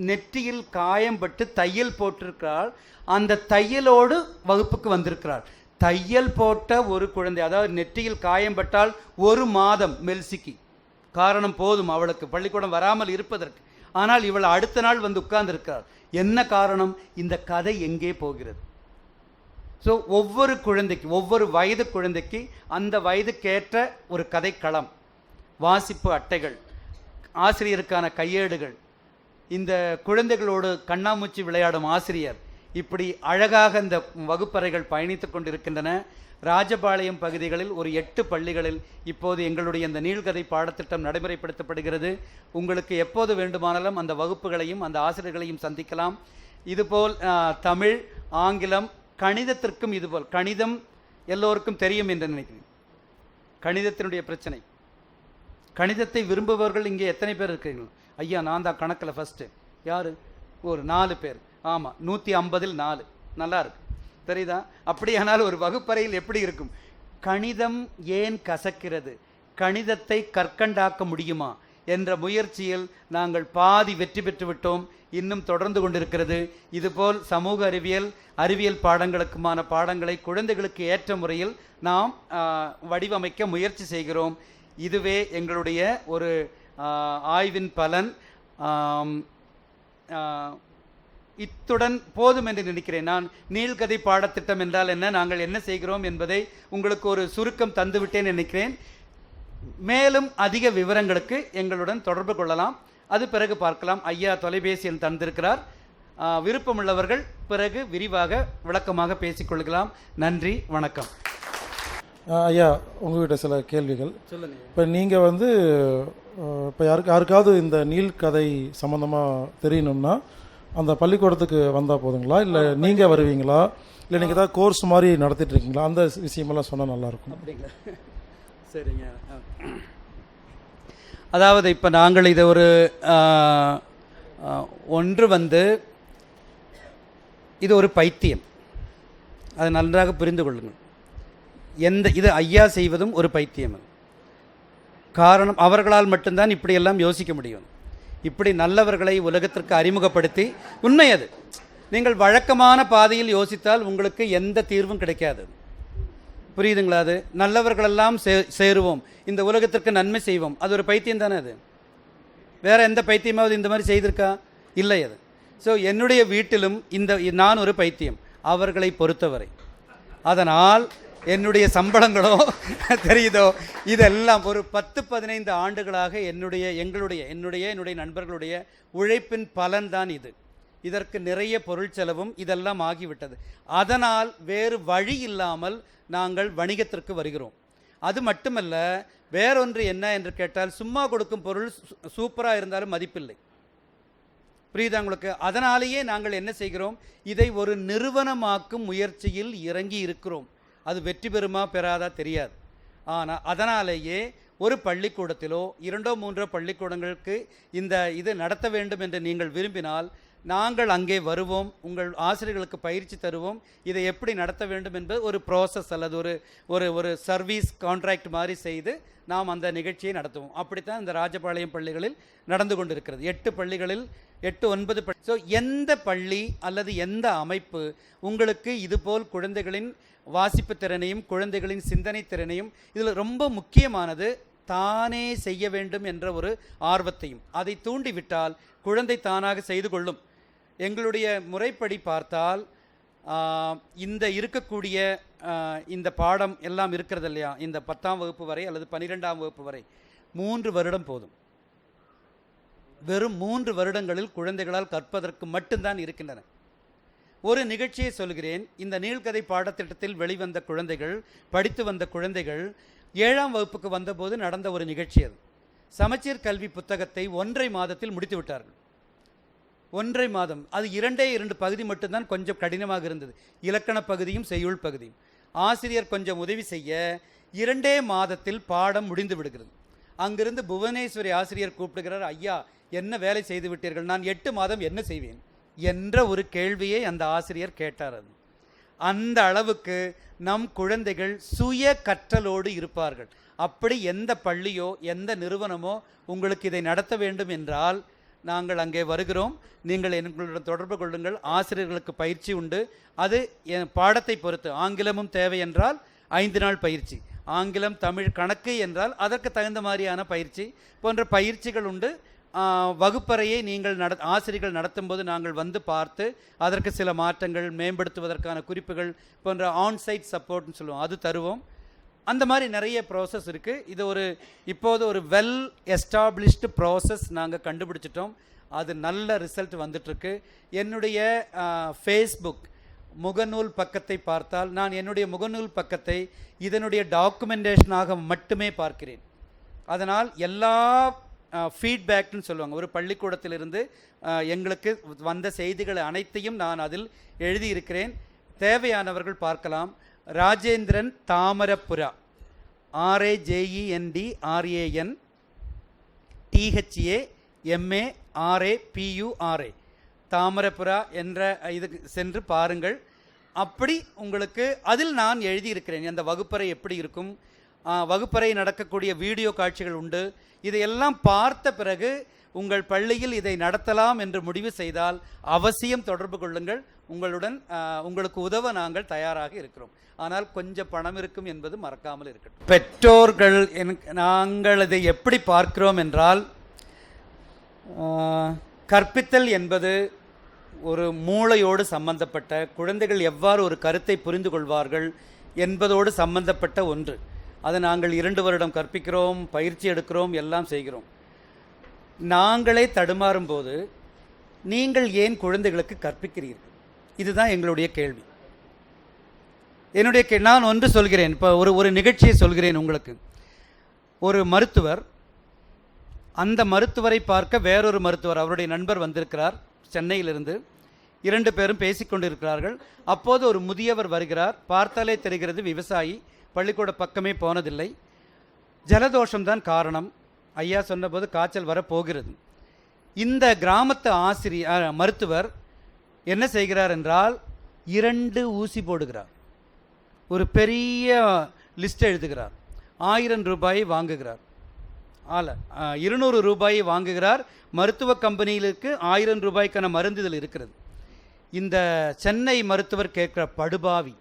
நெற்றியில் காயம்பட்டு தையல் போட்டிருக்கிறாள். அந்த தையலோடு வகுப்புக்கு வந்திருக்கிறாள். தையல் போட்ட ஒரு குழந்தை, அதாவது நெற்றியில் காயம்பட்டால் 1 மாதம் மெல்சிக்கு. காரணம் போதும் அவளுக்கு பள்ளிக்கூடம் வராமல் இருப்பதற்கு. ஆனால் இவள் அடுத்த நாள் வந்து உட்கார்ந்திருக்கிறாள். என்ன காரணம்? இந்த கதை எங்கே போகிறது? ஸோ ஒவ்வொரு குழந்தைக்கு, ஒவ்வொரு வயது குழந்தைக்கு அந்த வயதுக்கேற்ற ஒரு கதைக்களம், வாசிப்பு அட்டைகள், ஆசிரியருக்கான கையேடுகள், இந்த குழந்தைகளோடு கண்ணாமூச்சி விளையாடும் ஆசிரியர், இப்படி அழகாக இந்த வகுப்பறைகள் பயணித்து கொண்டிருக்கின்றன. ராஜபாளையம் பகுதிகளில் ஒரு 8 பள்ளிகளில் இப்போது எங்களுடைய இந்த நீள்கதை பாடத்திட்டம் நடைமுறைப்படுத்தப்படுகிறது. உங்களுக்கு எப்போது வேண்டுமானாலும் அந்த வகுப்புகளையும் அந்த ஆசிரியர்களையும் சந்திக்கலாம். இதுபோல் தமிழ், ஆங்கிலம், கணிதத்திற்கும் இதுபோல். கணிதம் எல்லோருக்கும் தெரியும் என்று நினைக்கிறேன். கணிதத்தினுடைய பிரச்சனை, கணிதத்தை விரும்புபவர்கள் இங்கே எத்தனை பேர் இருக்கிறீர்கள்? ஐயா நான் தான் கணக்கில் ஃபஸ்ட்டு. யார்? ஒரு 4 பேர். ஆமாம், 150ல் 4. நல்லா இருக்கு, தெரியுதா? அப்படியானால் ஒரு வகுப்பறையில் எப்படி இருக்கும்? கணிதம் ஏன் கசக்கிறது, கணிதத்தை கற்கண்டாக்க முடியுமா என்ற முயற்சியில் நாங்கள் பாதி வெற்றி பெற்று விட்டோம். இன்னும் தொடர்ந்து கொண்டிருக்கிறது. இதுபோல் சமூக அறிவியல் பாடங்களுக்குமான பாடங்களை குழந்தைகளுக்கு ஏற்ற முறையில் நாம் வடிவமைக்க முயற்சி செய்கிறோம். இதுவே எங்களுடைய ஒரு ஆய்வின் பலன். இத்துடன் போதும் என்று நினைக்கிறேன். நான் நீள்கதை பாடத்திட்டம் என்றால் என்ன, நாங்கள் என்ன செய்கிறோம் என்பதை உங்களுக்கு ஒரு சுருக்கம் தந்துவிட்டேன் நினைக்கிறேன். மேலும் அதிக விவரங்களுக்கு எங்களுடன் தொடர்பு கொள்ளலாம். அது பிறகு பார்க்கலாம். ஐயா தொலைபேசி எண் தந்திருக்கிறார். விருப்பமுள்ளவர்கள் பிறகு விரிவாக விளக்கமாக பேசிக்கொள்ளலாம். நன்றி, வணக்கம். ஐயா, உங்கள்கிட்ட சில கேள்விகள். சொல்லுங்கள். இப்போ நீங்கள் இப்போ யாருக்காவது இந்த நீள்கதை சம்மந்தமாக தெரியணும்னா அந்த பள்ளிக்கூடத்துக்கு வந்தால் போதுங்களா, இல்லை நீங்கள் வருவீங்களா, இல்லை நீங்கள் ஏதாவது கோர்ஸ் மாதிரி நடத்திட்டு இருக்கீங்களா? அந்த விஷயமெல்லாம் சொன்னால் நல்லாயிருக்கும். அப்படிங்களா? சரிங்க. அதாவது இப்போ நாங்கள் இதை ஒரு ஒன்று வந்து இது ஒரு பைத்தியம், அதை நன்றாக புரிந்து கொள்ளுங்கள். இது ஐயா செய்வதும் ஒரு பைத்தியம். காரணம், அவர்களால் மட்டும்தான் இப்படியெல்லாம் யோசிக்க முடியும். இப்படி நல்லவர்களை உலகத்திற்கு அறிமுகப்படுத்தி, உண்மை அது, நீங்கள் வழக்கமான பாதையில் யோசித்தால் உங்களுக்கு எந்த தீர்வும் கிடைக்காது. புரியுதுங்களா? அது நல்லவர்களெல்லாம் சேருவோம், இந்த உலகத்திற்கு நன்மை செய்வோம், அது ஒரு பைத்தியம் தானே. அது வேற எந்த பைத்தியமாவது இந்த மாதிரி செய்திருக்கா? இல்லை. அது ஸோ என்னுடைய வீட்டிலும் நான் ஒரு பைத்தியம் அவர்களை பொறுத்தவரை. அதனால் என்னுடைய சம்பளங்களோ தெரியுதோ, இதெல்லாம் ஒரு 10-15 ஆண்டுகளாக என்னுடைய நண்பர்களுடைய உழைப்பின் பலன்தான் இது. இதற்கு நிறைய பொருள் செலவும் இதெல்லாம் ஆகிவிட்டது. அதனால் வேறு வழி இல்லாமல் நாங்கள் வணிகத்திற்கு வருகிறோம். அது மட்டுமல்ல, வேறொன்று என்ன என்று கேட்டால், சும்மா கொடுக்கும் பொருள் சூப்பராக இருந்தாலும் மதிப்பில்லை. புரியுதா உங்களுக்கு? அதனாலேயே நாங்கள் என்ன செய்கிறோம், இதை ஒரு நிறுவனமாக்கும் முயற்சியில் இறங்கி இருக்கிறோம். அது வெற்றி பெறுமா பெறாதா தெரியாது. ஆனால் அதனாலேயே ஒரு பள்ளிக்கூடத்திலோ 2-3 பள்ளிக்கூடங்களுக்கு இது நடத்த வேண்டும் என்று நீங்கள் விரும்பினால் நாங்கள் அங்கே வருவோம், உங்கள் ஆசிரியர்களுக்கு பயிற்சி தருவோம். இதை எப்படி நடத்த வேண்டும் என்பது ஒரு ப்ராசஸ் அல்லது ஒரு சர்வீஸ் கான்ட்ராக்ட் மாதிரி செய்து நாம் அந்த நிகழ்ச்சியை நடத்துவோம். அப்படித்தான் இந்த ராஜபாளையம் பள்ளிகளில் நடந்து கொண்டிருக்கிறது. 8 பள்ளிகளில் 8-9 பள்ளி. ஸோ எந்த பள்ளி அல்லது எந்த அமைப்பு உங்களுக்கு இதுபோல் குழந்தைகளின் வாசிப்பு திறனையும் குழந்தைகளின் சிந்தனை திறனையும், இதில் ரொம்ப முக்கியமானது தானே செய்ய வேண்டும் என்ற ஒரு ஆர்வத்தையும், அதை தூண்டிவிட்டால் குழந்தை தானாக செய்து கொள்ளும். எங்களுடைய முறைப்படி பார்த்தால் இருக்கக்கூடிய இந்த பாடம் எல்லாம் இருக்கிறது இல்லையா, இந்த 10ஆம் வகுப்பு வரை அல்லது 12ஆம் வகுப்பு வரை 3 வருடம் போதும். வெறும் 3 வருடங்களில் குழந்தைகளால் கற்பதற்கு மட்டும்தான் இருக்கின்றன. ஒரு நிகழ்ச்சியை சொல்கிறேன். இந்த நீள்கதை பாடத்திட்டத்தில் வெளிவந்த குழந்தைகள், படித்து வந்த குழந்தைகள் 7ஆம் வகுப்புக்கு வந்தபோது நடந்த ஒரு நிகழ்ச்சி. அது சமச்சீர் கல்வி புத்தகத்தை 1.5 மாதத்தில் முடித்து விட்டார்கள். 1.5 மாதம். அது 2 பகுதி மட்டும்தான் கொஞ்சம் கடினமாக இருந்தது, இலக்கண பகுதியும் செய்யுள் பகுதியும். ஆசிரியர் கொஞ்சம் உதவி செய்ய 2 மாதத்தில் பாடம் முடிந்து விடுகிறது. அங்கிருந்து புவனேஸ்வரி ஆசிரியர் கூப்பிடுகிறார், ஐயா என்ன வேலை செய்து விட்டீர்கள், நான் 8 மாதம் என்ன செய்வேன் என்ற ஒரு கேள்வியை அந்த ஆசிரியர் கேட்டார். அந்த அளவுக்கு நம் குழந்தைகள் சுய கற்றலோடு இருப்பார்கள். அப்படி எந்த பள்ளியோ எந்த நிறுவனமோ உங்களுக்கு இதை நடத்த வேண்டும் என்றால் நாங்கள் அங்கே வருகிறோம். நீங்கள் எங்களுடன் தொடர்பு கொள்ளுங்கள். ஆசிரியர்களுக்கு பயிற்சி உண்டு. அது பாடத்தை பொறுத்து. ஆங்கிலமும் தேவை என்றால் 5 நாள் பயிற்சி, ஆங்கிலம் தமிழ் கணக்கு என்றால் அதற்கு தகுந்த மாதிரியான பயிற்சி போன்ற பயிற்சிகள் உண்டு. வகுப்பறையை நீங்கள் ஆசிரியர்கள் நடத்தும்போது நாங்கள் வந்து பார்த்து அதற்கு சில மாற்றங்கள் மேம்படுத்துவதற்கான குறிப்புகள் போன்ற ஆன்சைட் சப்போர்ட்னு சொல்லுவோம், அது தருவோம். அந்த மாதிரி நிறைய ப்ராசஸ் இருக்குது. இது இப்போது ஒரு வெல் எஸ்டாப்ளிஷ்டு ப்ராசஸ் நாங்கள் கண்டுபிடிச்சிட்டோம். அது நல்ல ரிசல்ட் வந்துட்டுருக்கு. என்னுடைய ஃபேஸ்புக் முகநூல் பக்கத்தை பார்த்தால், நான் என்னுடைய முகநூல் பக்கத்தை இதனுடைய டாக்குமெண்டேஷனாக மட்டுமே பார்க்கிறேன். அதனால் எல்லா ஃபீட்பேக்னு சொல்லுவாங்க, ஒரு பள்ளிக்கூடத்திலிருந்து எங்களுக்கு வந்த செய்திகளை அனைத்தையும் நான் அதில் எழுதியிருக்கிறேன். தேவையானவர்கள் பார்க்கலாம். ராஜேந்திரன் தாமரபுரா, RAJENDRAN THAMARAPURA தாமரபுரா என்ற இதுக்கு சென்று பாருங்கள். அப்படி உங்களுக்கு அதில் நான் எழுதியிருக்கிறேன் அந்த வகுப்பறை எப்படி இருக்கும், வகுப்பறை நடக்கக்கூடிய வீடியோ காட்சிகள் உண்டு. இதையெல்லாம் பார்த்த பிறகு உங்கள் பள்ளியில் இதை நடத்தலாம் என்று முடிவு செய்தால் அவசியம் தொடர்பு கொள்ளுங்கள். உங்களுக்கு உதவ நாங்கள் தயாராக இருக்கிறோம். ஆனால் கொஞ்சம் பணம் இருக்கும் என்பது மறக்காமல் இருக்கட்டும். பெற்றோர்கள் நாங்கள் இதை எப்படி பார்க்கிறோம் என்றால், கற்பித்தல் என்பது ஒரு மூளையோடு சம்பந்தப்பட்ட, குழந்தைகள் எவ்வாறு ஒரு கருத்தை புரிந்து கொள்வார்கள் என்பதோடு சம்பந்தப்பட்ட ஒன்று. அதை நாங்கள் 2 வருடம் கற்பிக்கிறோம், பயிற்சி எடுக்கிறோம், எல்லாம் செய்கிறோம். நாங்களே தடுமாறும் போது நீங்கள் ஏன் குழந்தைகளுக்கு கற்பிக்கிறீர்கள்? இதுதான் எங்களுடைய கேள்வி. நான் ஒன்று சொல்கிறேன். இப்போ ஒரு நிகழ்ச்சியை சொல்கிறேன் உங்களுக்கு. ஒரு மருத்துவர், அந்த மருத்துவரை பார்க்க வேறொரு மருத்துவர், அவருடைய நண்பர் வந்திருக்கிறார் சென்னையிலிருந்து. 2 பேரும் பேசிக்கொண்டிருக்கிறார்கள். அப்போது ஒரு முதியவர் வருகிறார். பார்த்தாலே தெரிகிறது விவசாயி, பள்ளிக்கூட பக்கமே போனதில்லை. ஜலதோஷம்தான் காரணம். ஐயா சொன்னபோது காய்ச்சல் வரப்போகிறது. இந்த கிராமத்து மருத்துவர் என்ன செய்கிறார் என்றால் 2 ஊசி போடுகிறார். ஒரு பெரிய லிஸ்ட் எழுதுகிறார். 1000 ரூபாயை வாங்குகிறார். 200 ரூபாயை வாங்குகிறார். மருத்துவ கம்பெனிகளுக்கு 1000 ரூபாய்க்கான மருந்து இதில் இருக்கிறது. இந்த சென்னை மருத்துவர் கேட்கிற, படுபாவி,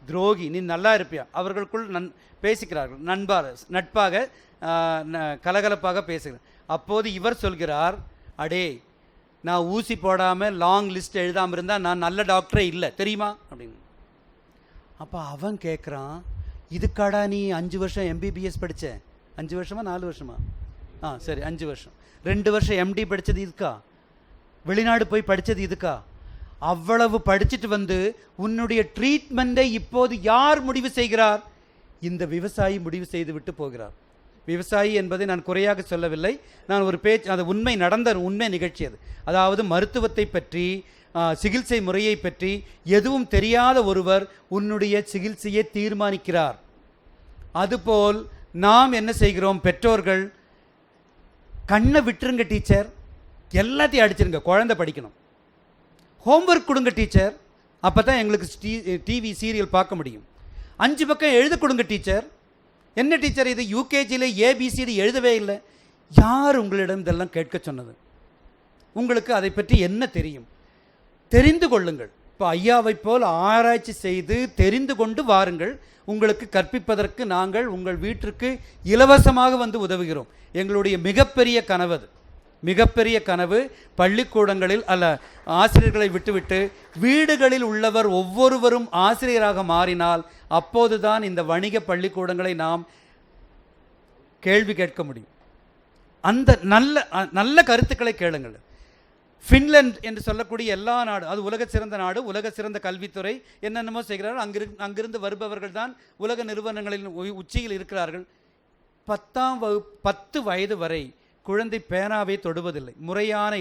துரோகி, நீ நல்லா இருப்பியா? அவர்களுக்குள் பேசிக்கிறார்கள், நட்பாக கலகலப்பாக பேசுகிறார். அப்போது இவர் சொல்கிறார், அடே, நான் ஊசி போடாமல் லாங் லிஸ்ட் எழுதாமல் இருந்தால் நான் நல்ல டாக்டரே இல்லை தெரியுமா அப்படின்னு. அப்போ அவன் கேட்குறான், இதுக்காடா நீ 5 வருஷம் எம்பிபிஎஸ் படித்த? 5 வருஷமா 4 வருஷமா? சரி, 5 வருஷம். 2 வருஷம் எம்டி படித்தது இதுக்கா? வெளிநாடு போய் படித்தது இதுக்கா? அவ்வளவு படிச்சுட்டு வந்து உன்னுடைய ட்ரீட்மெண்ட்டை இப்போது யார் முடிவு செய்கிறார்? இந்த விவசாயி முடிவு செய்து விட்டு போகிறார். விவசாயி என்பதை நான் குறையாக சொல்லவில்லை. நான் ஒரு அது நடந்த உண்மை நிகழ்ச்சி அது. அதாவது மருத்துவத்தை பற்றி, சிகிச்சை முறையை பற்றி எதுவும் தெரியாத ஒருவர் உன்னுடைய சிகிச்சையை தீர்மானிக்கிறார். அதுபோல் நாம் என்ன செய்கிறோம்? பெற்றோர்கள், கண்ணை விட்டுருங்க டீச்சர், எல்லாத்தையும் அடிச்சிருங்க, குழந்தை படிக்கணும். ஹோம்ஒர்க் கொடுங்க டீச்சர், அப்போ தான் எங்களுக்கு டிவி சீரியல் பார்க்க முடியும். 5 பக்கம் எழுத கொடுங்க டீச்சர். என்ன டீச்சர் இது? யூகேஜியில் ஏபிசிடி எழுதவே இல்லை. யார் உங்களிடம் இதெல்லாம் கேட்க சொன்னது? உங்களுக்கு அதை பற்றி என்ன தெரியும்? தெரிந்து கொள்ளுங்கள். இப்போ ஐயாவை போல் ஆராய்ச்சி செய்து தெரிந்து கொண்டு வாருங்கள். உங்களுக்கு கற்பிப்பதற்கு நாங்கள் உங்கள் வீட்டிற்கு இலவசமாக வந்து உதவுகிறோம். எங்களுடைய மிகப்பெரிய கனவு அது. மிகப்பெரிய கனவு பள்ளிக்கூடங்களில் ஆசிரியர்களை விட்டுவிட்டு வீடுகளில் உள்ளவர் ஒவ்வொருவரும் ஆசிரியராக மாறினால் அப்போதுதான் இந்த வணிக பள்ளிக்கூடங்களை நாம் கேள்வி கேட்க முடியும். அந்த நல்ல கருத்துக்களை கேளுங்கள். ஃபின்லாந்து என்று சொல்லக்கூடிய எல்லா நாடு, அது உலக சிறந்த நாடு, உலக சிறந்த கல்வித்துறை, என்னென்னமோ செய்கிறார்கள். அங்கிருந்து வருபவர்கள் தான் உலக நிறுவனங்களின் உச்சியில் இருக்கிறார்கள். 10 வயது வரை குழந்தை பேனாவை தொடுவதில்லை. முறையான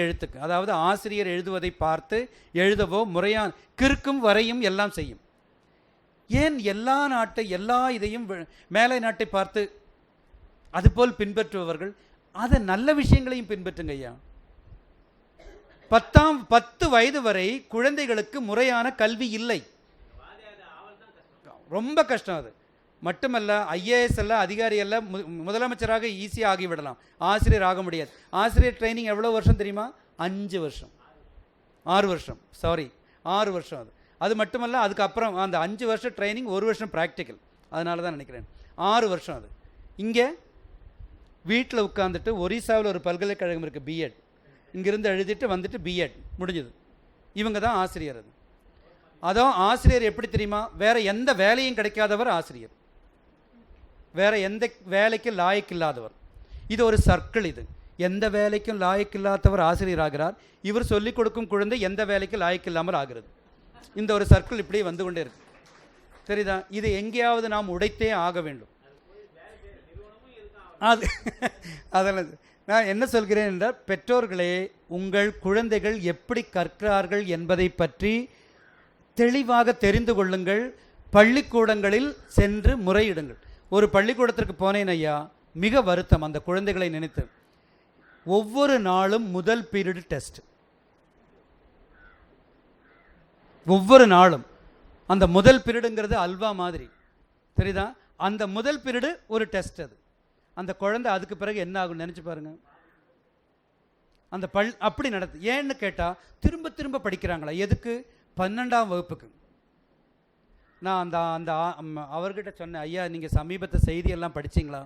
எழுத்துக்கு, அதாவது ஆசிரியர் எழுதுவதை பார்த்து எழுதவோ, முறையான கிறுக்கும் வரையும் எல்லாம் செய்யும். ஏன் எல்லா இதையும் மேலை நாட்டை பார்த்து அதுபோல் பின்பற்றுபவர்கள்? அதை நல்ல விஷயங்களையும் பின்பற்றுங்க ஐயா. 10 வயது வரை குழந்தைகளுக்கு முறையான கல்வி இல்லை. ரொம்ப கஷ்டம். அது மட்டுமல்ல, ஐஏஎஸ் அல்ல, அதிகாரி அல்ல, முதலமைச்சராக ஈஸியாக ஆகிவிடலாம், ஆசிரியர் ஆக முடியாது. ஆசிரியர் ட்ரைனிங் எவ்வளோ வருஷம் தெரியுமா? 5 வருஷம், 6 வருஷம், 6 வருஷம். அது மட்டுமல்ல, அதுக்கப்புறம் அந்த 5 வருஷம் ட்ரைனிங், 1 வருஷம் ப்ராக்டிக்கல். அதனால தான் நினைக்கிறேன் 6 வருஷம். அது இங்கே வீட்டில் உட்காந்துட்டு, ஒரிசாவில் ஒரு பல்கலைக்கழகம் இருக்குது, பிஎட், இங்கிருந்து எழுதிட்டு வந்துட்டு பிஎட் முடிஞ்சது. இவங்க தான் ஆசிரியர். அதுவும் ஆசிரியர் எப்படி தெரியுமா? வேற எந்த வேலையும் கிடைக்காதவர் ஆசிரியர், வேற எந்த வேலைக்கு லாயக்கில்லாதவர். இது ஒரு சர்க்கிள். இது எந்த வேலைக்கும் லாயக்கில்லாதவர் ஆசிரியர் ஆகிறார். இவர் சொல்லிக் கொடுக்கும் குழந்தை எந்த வேலைக்கு லாயக்கில்லாமல் ஆகிறது. இந்த ஒரு சர்க்கிள் இப்படி வந்து கொண்டே இருக்கு. சரிதா? இது எங்கேயாவது நாம் உடைத்தே ஆக வேண்டும். அதெல்லாம் நான் என்ன சொல்கிறேன் என்றால், பெற்றோர்களே, உங்கள் குழந்தைகள் எப்படி கற்கிறார்கள் என்பதை பற்றி தெளிவாக தெரிந்து கொள்ளுங்கள். பள்ளிக்கூடங்களில் சென்று முறையிடுங்கள். ஒரு பள்ளிக்கூடத்திற்கு போனேன் ஐயா, மிக வருத்தம் அந்த குழந்தைகளை நினைத்து. ஒவ்வொரு நாளும் முதல் பீரியட் டெஸ்ட், ஒவ்வொரு நாளும். அந்த முதல் பீரியடுங்கிறது அல்வா மாதிரி, தெரியுதா? அந்த முதல் பீரியடு ஒரு டெஸ்ட். அது அந்த குழந்தை அதுக்கு பிறகு என்ன ஆகும் நினச்சி பாருங்க. அந்த அப்படி நடத்து. ஏன்னு கேட்டால் திரும்ப திரும்ப படிக்கிறாங்களா? எதுக்கு? 12ஆம் வகுப்புக்கு. நான் அந்த அவர்கிட்ட சொன்னேன், ஐயா நீங்கள் சமீபத்தை செய்தியெல்லாம் படிச்சிங்களா?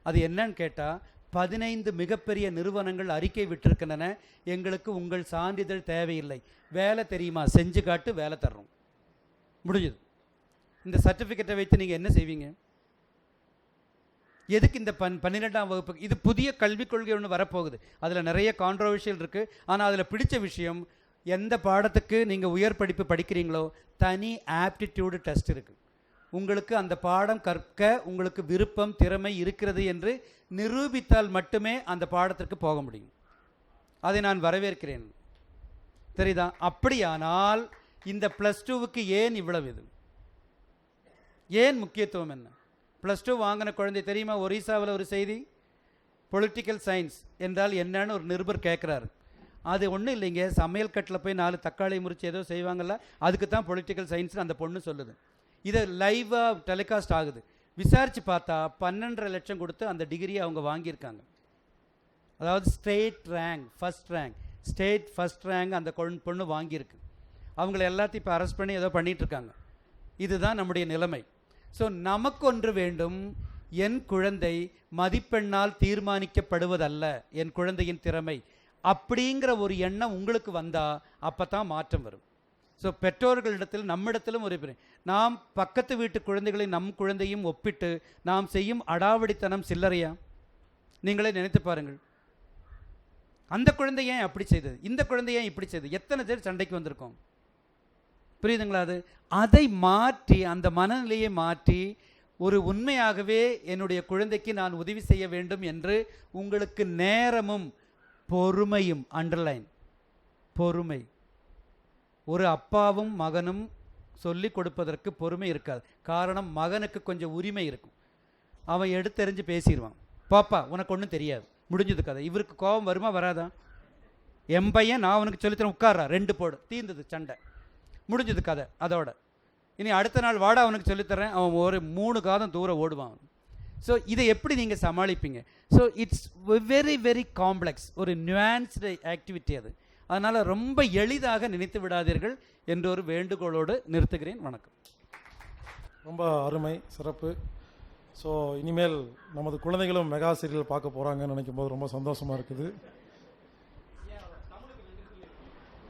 அது என்னன்னு கேட்டால், 15 மிகப்பெரிய நிறுவனங்கள் அறிக்கை விட்டிருக்கின்றன, எங்களுக்கு உங்கள் சான்றிதழ் தேவையில்லை, வேலை தெரியுமா, செஞ்சு காட்டு, வேலை தர்றோம், முடிஞ்சது. இந்த சர்டிஃபிகேட்டை வைத்து நீங்கள் என்ன செய்வீங்க? எதுக்கு இந்த 12ஆம் வகுப்பு? இது புதிய கல்விக் கொள்கை ஒன்று வரப்போகுது. அதில் நிறைய கான்ட்ரவர்ஷியல் இருக்குது. ஆனால் அதில் பிடிச்ச விஷயம், எந்த பாடத்துக்கு நீங்கள் உயர் படிப்பு படிக்கிறீங்களோ தனி ஆப்டிடியூடு டெஸ்ட் இருக்குது. உங்களுக்கு அந்த பாடம் கற்க உங்களுக்கு விருப்பம், திறமை இருக்கிறது என்று நிரூபித்தால் மட்டுமே அந்த பாடத்திற்கு போக முடியும். அதை நான் வரவேற்கிறேன். தெரியுதா? அப்படியானால் இந்த +2க்கு ஏன் இவ்வளவு இது? ஏன் முக்கியத்துவம் என்ன? +2 வாங்கின குழந்தை தெரியுமா? ஒரிசாவில் ஒரு செய்தி, பொலிட்டிக்கல் சயின்ஸ் என்றால் என்னன்னு ஒரு நிருபர் கேட்குறாரு. அது ஒன்றும் இல்லைங்க, சமையல் கட்டில் போய் 4 தக்காளி முறிச்சு ஏதோ செய்வாங்கல்ல, அதுக்கு தான் பொலிட்டிக்கல் சயின்ஸ்னு அந்த பொண்ணு சொல்லுது. இதை லைவாக டெலிகாஸ்ட் ஆகுது. விசாரித்து பார்த்தா 12.5 லட்சம் கொடுத்து அந்த டிகிரியை அவங்க வாங்கியிருக்காங்க. அதாவது ஸ்டேட் ஃபஸ்ட் ரேங்க் அந்த பொண்ணு வாங்கியிருக்கு. அவங்கள எல்லாத்தையும் இப்போ அரெஸ்ட் பண்ணி ஏதோ பண்ணிகிட்ருக்காங்க. இதுதான் நம்முடைய நிலைமை. ஸோ நமக்கு ஒன்று வேண்டும், என் குழந்தை மதிப்பெண்ணால் தீர்மானிக்கப்படுவதல்ல என் குழந்தையின் திறமை, அப்படிங்கிற ஒரு எண்ணம் உங்களுக்கு வந்தால் அப்போ தான் மாற்றம் வரும். ஸோ பெற்றோர்களிடத்தில் நம்மிடத்திலும் ஒரு நாம் பக்கத்து வீட்டு குழந்தைகளை நம் குழந்தையும் ஒப்பிட்டு நாம் செய்யும் அடாவடித்தனம் சில்லறையா? நீங்களே நினைத்து பாருங்கள். அந்த குழந்தை ஏன் அப்படி செய்தது, இந்த குழந்தை ஏன் இப்படி செய்தது, எத்தனை பேர் சண்டைக்கு வந்திருக்கோம். புரியுதுங்களா? அதை மாற்றி, அந்த மனநிலையை மாற்றி, ஒரு உண்மையாகவே என்னுடைய குழந்தைக்கு நான் உதவி செய்ய வேண்டும் என்று உங்களுக்கு நேரமும் பொறுமையும், அண்டர்லைன் பொறுமை. ஒரு அப்பாவும் மகனும் சொல்லி கொடுப்பதற்கு பொறுமை இருக்காது. காரணம், மகனுக்கு கொஞ்சம் உரிமை இருக்கும். அவன் எடுத்தெறிஞ்சு பேசிடுவான். பாப்பா உனக்கு ஒன்றும் தெரியாது, முடிஞ்சது கதை. இவருக்கு கோபம் வருமா வராதா? என் பையன் நான் அவனுக்கு சொல்லித்தரேன், உட்கார்றா, 2 போடு, தீர்ந்தது சண்டை, முடிஞ்சது கதை அதோட. இனி அடுத்த நாள் வாடா அவனுக்கு சொல்லித்தரேன், அவன் ஒரு 3 காதம் தூரம் ஓடுவான். ஸோ இதை எப்படி நீங்கள் சமாளிப்பீங்க? So it's very very complex, ஒரு நியூயான்ஸ்டு ஆக்டிவிட்டி அது. அதனால் ரொம்ப எளிதாக நினைத்து விடாதீர்கள் என்ற ஒரு வேண்டுகோளோடு நிறுத்துகிறேன். வணக்கம். ரொம்ப அருமை, சிறப்பு. ஸோ இனிமேல் நமது குழந்தைகளும் மெகா சீரியல் பார்க்க போகிறாங்கன்னு நினைக்கும் போது ரொம்ப சந்தோஷமாக இருக்குது.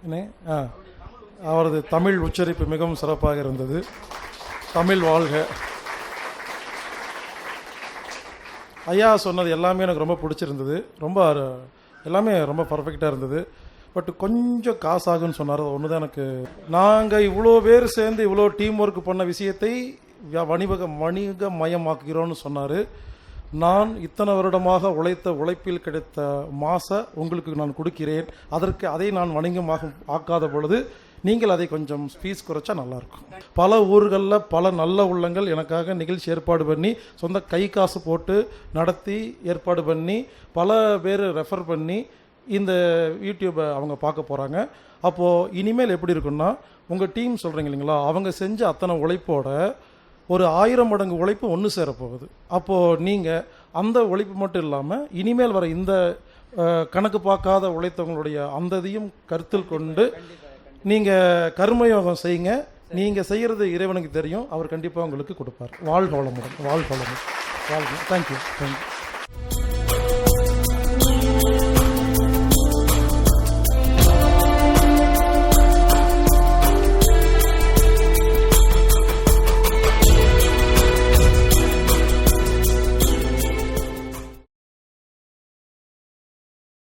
என்ன அவரது தமிழ் உச்சரிப்பு மிகவும் சிறப்பாக இருந்தது. தமிழ் வாழ்க. ஐயா சொன்னது எல்லாமே எனக்கு ரொம்ப பிடிச்சிருந்தது. ரொம்ப எல்லாமே ரொம்ப பர்ஃபெக்டாக இருந்தது. பட் கொஞ்சம் காசாகுன்னு சொன்னார். அது ஒன்று தான் எனக்கு. நாங்கள் இவ்வளோ பேர் சேர்ந்து இவ்வளோ டீம் ஒர்க் பண்ண விஷயத்தை வணிகமயமாக்குகிறோன்னு சொன்னார். நான் இத்தனை வருடமாக உழைத்த உழைப்பில் கிடைத்த மாசை உங்களுக்கு நான் கொடுக்கிறேன். அதை நான் வணிகமாக ஆக்காத பொழுது நீங்கள் அதை கொஞ்சம் ஃபீஸ் குறைச்சா நல்லாயிருக்கும். பல ஊர்களில் பல நல்ல உள்ளங்கள் எனக்காக நிகழ்ச்சி ஏற்பாடு பண்ணி சொந்த கை காசு போட்டு நடத்தி ஏற்பாடு பண்ணி பல பேர் ரெஃபர் பண்ணி இந்த யூடியூப்பை அவங்க பார்க்க போகிறாங்க. அப்போது இனிமேல் எப்படி இருக்குன்னா, உங்கள் டீம் சொல்கிறீங்க இல்லைங்களா, அவங்க செஞ்ச அத்தனை உழைப்போட ஒரு 1000 மடங்கு உழைப்பு ஒன்று சேரப்போகுது. அப்போது நீங்கள் அந்த உழைப்பு மட்டும் இல்லாமல் இனிமேல் வர இந்த கணக்கு பார்க்காத உழைத்தவங்களுடைய அந்த இதையும் கருத்தில் கொண்டு நீங்கள் கர்மயோகம் செய்யுங்க. நீங்கள் செய்கிறது இறைவனுக்கு தெரியும், அவர் கண்டிப்பாக உங்களுக்கு கொடுப்பார். வாழ்க வளமுடன், வாழ்க வளமுடன், வாழ்க. தேங்க்யூ.